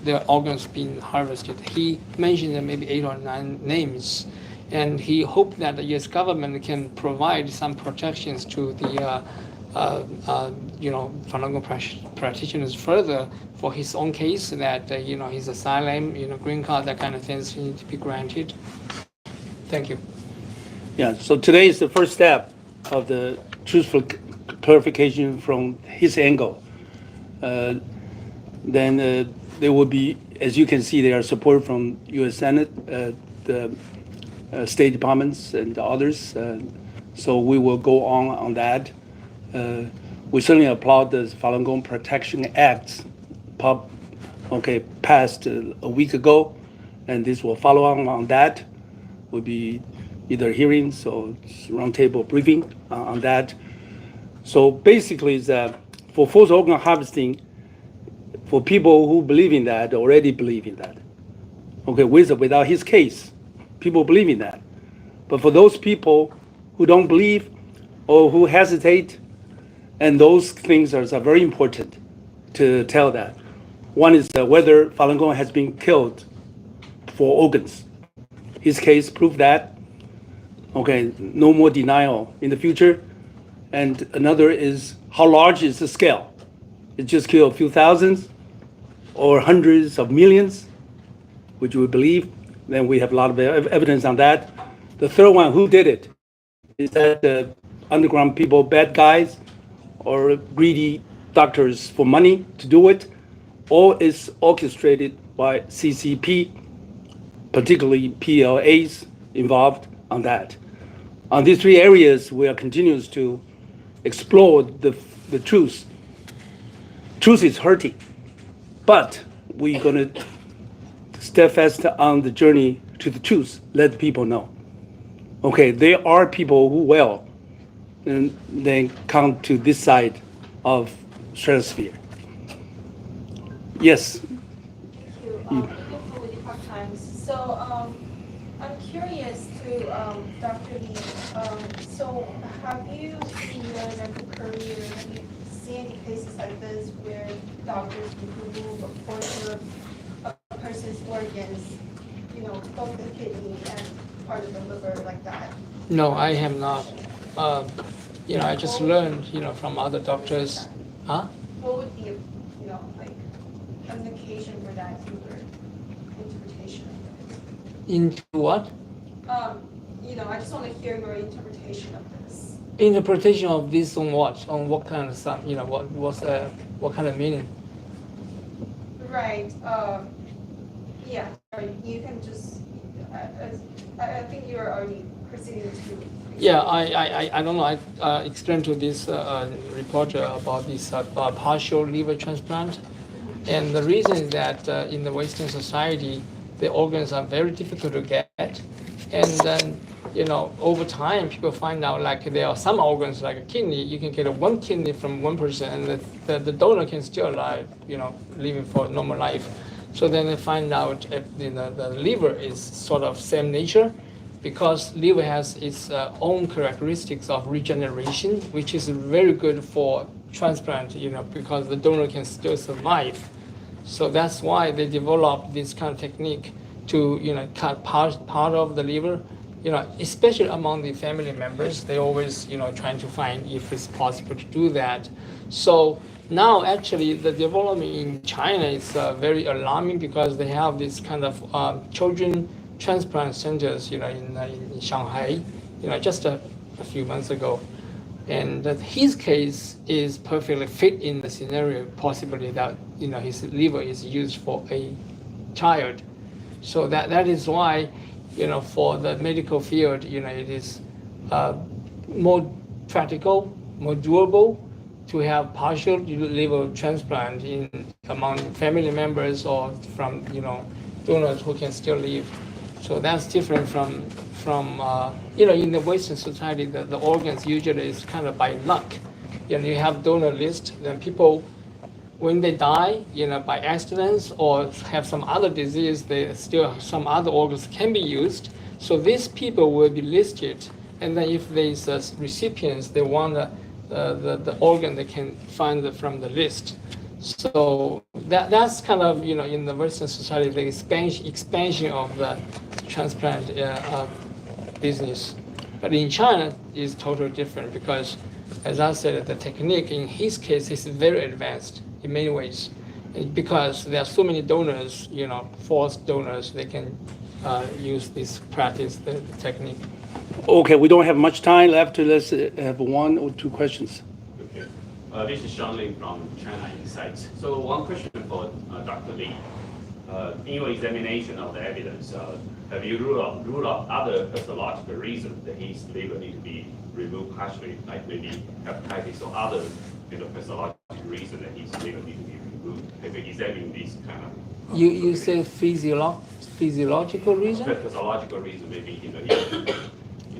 their organs being harvested. He mentioned maybe 8 or 9 names. And he hoped that the U.S. government can provide some protections to the, Falun Gong practitioners further for his own case, that his asylum, green card, that kind of things need to be granted. Thank you. Yeah. So today is the first step of the truthful clarification from his angle. Then there will be, as you can see, there are support from U.S. Senate, the State Departments and others. So we will go on that. We certainly applaud the Falun Gong Protection Act, passed a week ago, and this will follow on that. Will be either hearings or roundtable briefing on that. So basically, is that for forced organ harvesting, for people who believe in that, already believe in that. Okay, with or without his case, people believe in that. But for those people who don't believe or who hesitate, and those things are very important to tell that. One is whether Falun Gong has been killed for organs. His case proved that. Okay, no more denial in the future. And another is how large is the scale? It just killed a few thousands or hundreds of millions, which we believe. Then we have a lot of evidence on that. The third one, who did it? Is that the underground people, bad guys, or greedy doctors for money to do it? Or is orchestrated by CCP, particularly PLAs involved on that? On these three areas, we are continues to explore the truth. Truth is hurting, but we're going to steadfast on the journey to the truth, let people know. Okay, there are people who will, and then come to this side of stratosphere. Yes. Thank you. Nicole with the Park Times. So I'm curious to Dr. Lee. So have you, in your medical career, have you seen any cases like this where doctors would remove a portion of a person's organs, you know, both the kidney and part of the liver like that? No, I have not. I just learned, from other doctors. Huh? What would be, like an occasion for that in your interpretation of this? Into what? I just want to hear your interpretation of this. Interpretation of this on what? On what kind of stuff? What kind of meaning? Right. Yeah. Sorry. You can just. I think you are already proceeding to. Yeah, I don't know. I explained to this reporter about this partial liver transplant, and the reason is that in the Western society, the organs are very difficult to get, and then over time people find out like there are some organs like a kidney, you can get one kidney from one person, and the donor can still alive, living for normal life. So then they find out if the liver is sort of same nature, because liver has its own characteristics of regeneration, which is very good for transplant, because the donor can still survive. So that's why they developed this kind of technique to, cut part of the liver, especially among the family members. They always, trying to find if it's possible to do that. So now actually the development in China is very alarming, because they have this kind of children transplant centers, in Shanghai, just a few months ago. And his case is perfectly fit in the scenario, possibly that, his liver is used for a child. So that is why, for the medical field, it is more practical, more doable to have partial liver transplant among family members or from, donors who can still live. So that's different from in the Western society, the organs usually is kind of by luck. You have donor list, then people, when they die, by accidents or have some other disease, some other organs can be used. So these people will be listed, and then if there's recipients, they want the organ, they can find from the list. So that's kind of, in the Western society, the expansion of the transplant business. But in China, it's totally different, because, as I said, the technique in his case is very advanced in many ways. Because there are so many donors, false donors, they can use this practice, the technique. Okay, we don't have much time left. Let's have one or two questions. Okay. This is Sean Ling from China Insights. So one question for Dr. Lee. In your examination of the evidence, have you ruled out other pathological reasons that his liver need to be removed partially, like maybe hepatitis or other pathological reason that his liver need to be removed? Have you examined this kind of? You say physiological reason? Pathological reason, maybe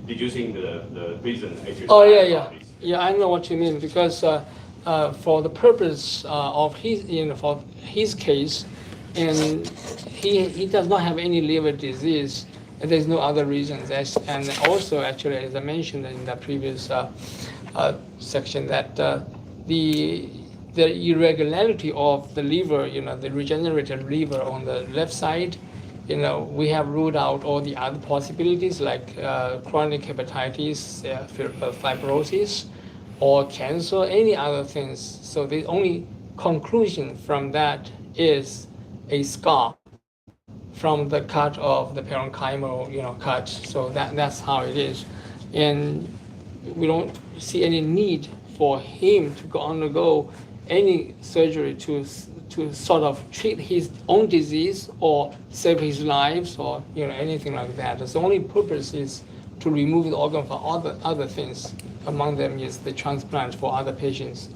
deducing the reason actually. Oh yeah. I know what you mean, because for the purpose of his, for his case, and he does not have any liver disease, and there's no other reasons. And also, actually, as I mentioned in the previous section, that the irregularity of the liver, the regenerated liver on the left side, we have ruled out all the other possibilities like chronic hepatitis, fibrosis, or cancer, any other things. So the only conclusion from that is a scar from the cut of the parenchymal, cut. So that's how it is, and we don't see any need for him to undergo any surgery to sort of treat his own disease or save his lives or anything like that. The only purpose is to remove the organ for other things. Among them is the transplant for other patients.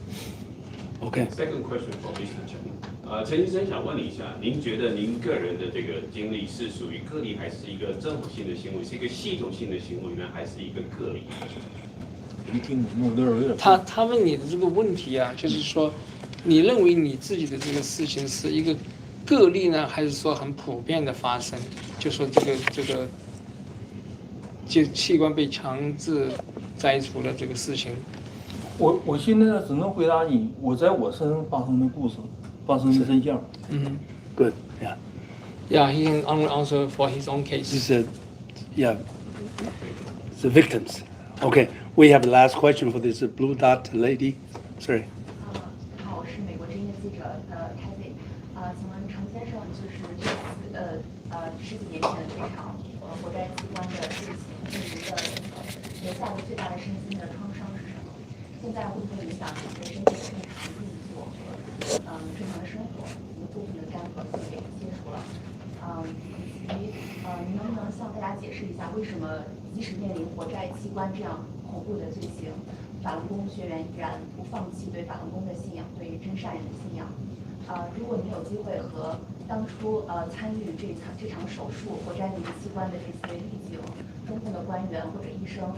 Okay. Second question for Mr. Chen. 陈医生想问你一下，您觉得您个人的这个经历是属于个例，还是一个政府性的行为，是一个系统性的行为呢，还是一个个例？没听懂，我这有点。他问你的这个问题啊，就是说，你认为你自己的这个事情是一个个例呢，还是说很普遍的发生？就说这个器官被强制摘除的这个事情。我现在只能回答你，我在我身上发生的故事，发生的真相。Good. Yeah. Yeah, he can only answer for his own case. This is yeah, the victims. Okay, we have the last question for this blue dot lady. Sorry. 好，我是美国之音的记者Cathy。请问程先生，就是这次十几年前的这场活摘器官的事情，对您的留下的最大的身心的创伤是什么？现在会不会影响您的身体的正常运作和正常的生活？您部分的肝和肺给切除了。以及您能不能向大家解释一下，为什么即使面临活摘器官这样恐怖的罪行，法轮功学员依然不放弃对法轮功的信仰，对于真善人的信仰？如果您有机会和当初参与这场手术活摘您器官的这些狱警、中共的官员或者医生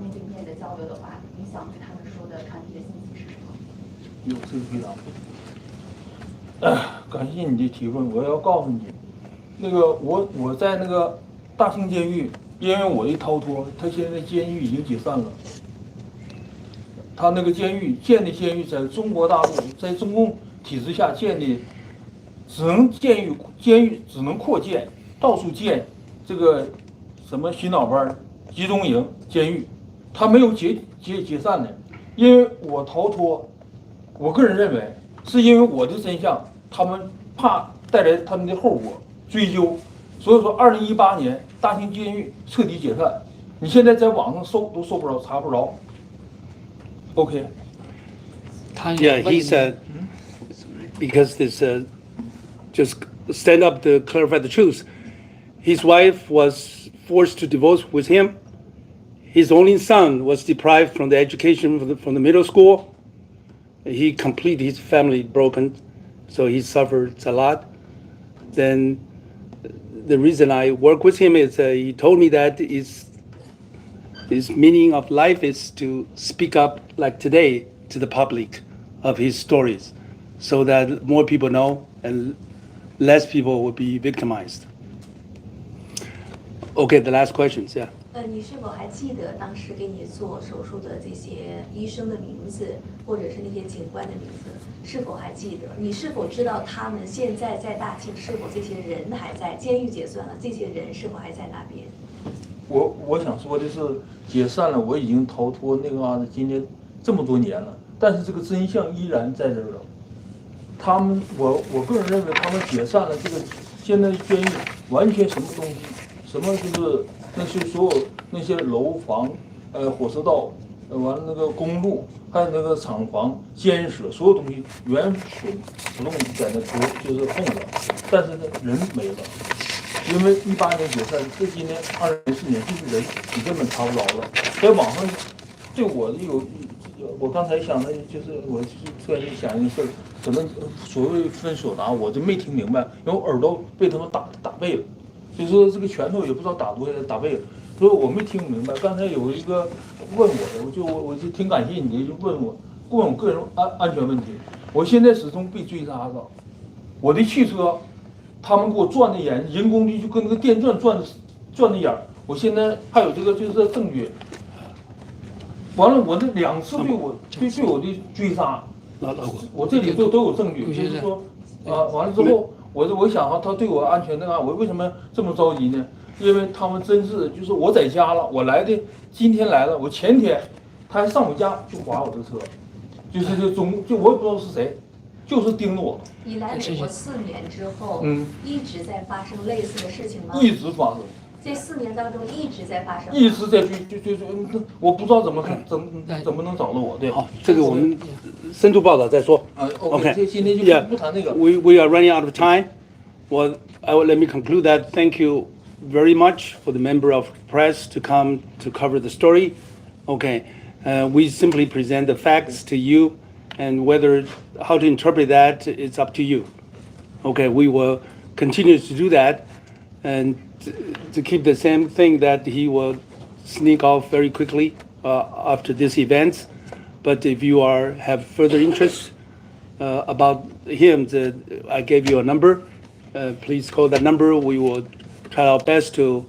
面对面的交流的话，您想对他们说的传递的信息是什么？有这个回答。感谢你的提问，我要告诉你，那个我在那个大兴监狱，因为我一逃脱，他现在监狱已经解散了。他那个监狱在中国大陆，在中共体制下建的，监狱只能扩建，到处建这个什么洗脑班、集中营、监狱，他没有解散的，因为我逃脱，我个人认为是因为我的真相，他们怕带来他们的后果追究，所以说2018年大兴监狱彻底解散，你现在在网上搜都搜不着，查不着。OK. Yeah, he said because this just stand up to clarify the truth. His wife was forced to divorce with him. His only son was deprived from the education from the middle school. He completely his family broken, so he suffered a lot. Then the reason I work with him is he told me that his meaning of life is to speak up like today to the public of his stories so that more people know and less people will be victimized. Okay, the last questions, yeah. 你是否还记得当时给你做手术的这些医生的名字，或者是那些警官的名字？是否还记得？你是否知道他们现在在大庆？是否这些人还在？监狱解散了，这些人是否还在那边？我想说的是，解散了，我已经逃脱那个今天这么多年了，但是这个真相依然在这儿了。他们，我个人认为，他们解散了这个现在监狱完全什么东西，什么就是那些所有那些楼房，火车道，完了那个公路，还有那个厂房、监舍，所有东西原不动在那就是空着，但是呢人没了。因为18年解散，这今年2014年，就是人你根本查不着了。在网上对我我刚才想的就是我特意想一个事儿，可能所谓分手答我就没听明白，因为我耳朵被他们打背了，就说这个拳头也不知道打多少打背了，所以我没听明白。刚才有一个问我的，我就挺感谢你的，就问我个人安全问题。我现在始终被追杀着，我的汽车。他们给我转的眼，人工的就跟那个电钻转的眼儿。我现在还有这个就是证据。完了，我这2次对我的追杀，我这里都有证据。就是说，完了之后，我想他对我安全我为什么这么着急呢？因为他们真是就是我在家了，我来的今天来了，我前天他还上我家就划我的车，就是就我也不知道是谁。就是盯着我，你来美国4年之后，一直在发生类似的事情吗？一直发生。这4年当中一直在发生。一直在我不知道怎么能找到我，对。好，这个我们深度报道再说。OK， 今天就不谈那个。We are running out of time. Well, let me conclude that. Thank you very much for the member of press to come to cover the story. Okay, we simply present the facts to you, and how to interpret that, it's up to you. Okay, we will continue to do that, and to keep the same thing that he will sneak off very quickly after this event. But if you have further interest about him, I gave you a number. Please call that number. We will try our best to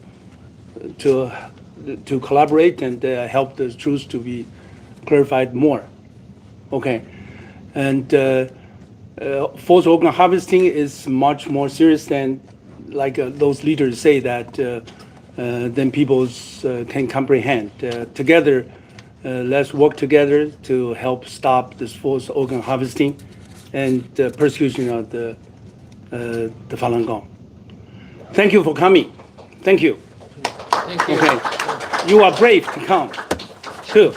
collaborate and help the truth to be clarified more. Okay, and forced organ harvesting is much more serious than those leaders say that then people can comprehend. Together, let's work together to help stop this forced organ harvesting and persecution of the Falun Gong. Thank you for coming. Thank you. Thank you. Okay, you are brave to come too.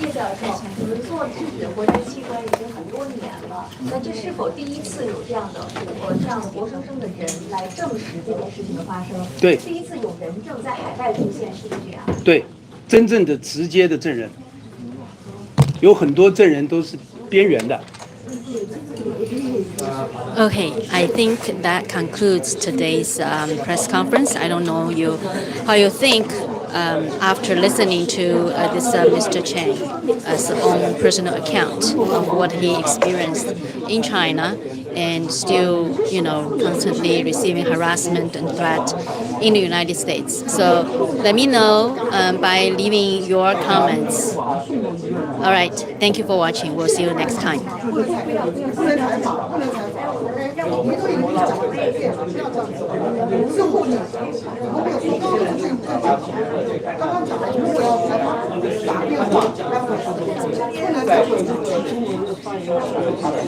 叶教授，你们做制止活摘器官已经很多年了，那这是否第一次有这样的活生生的人来证实这件事情的发生？对，第一次有人证在海外出现，是不是这样？对，真正的直接的证人，有很多证人都是边缘的。Okay, I think that concludes today's press conference. I don't know how you think after listening to this Mr. Chang's own personal account of what he experienced in China and still, constantly receiving harassment and threat in the United States. So let me know by leaving your comments. All right, thank you for watching. We'll see you next time. 打电话，然后打电话，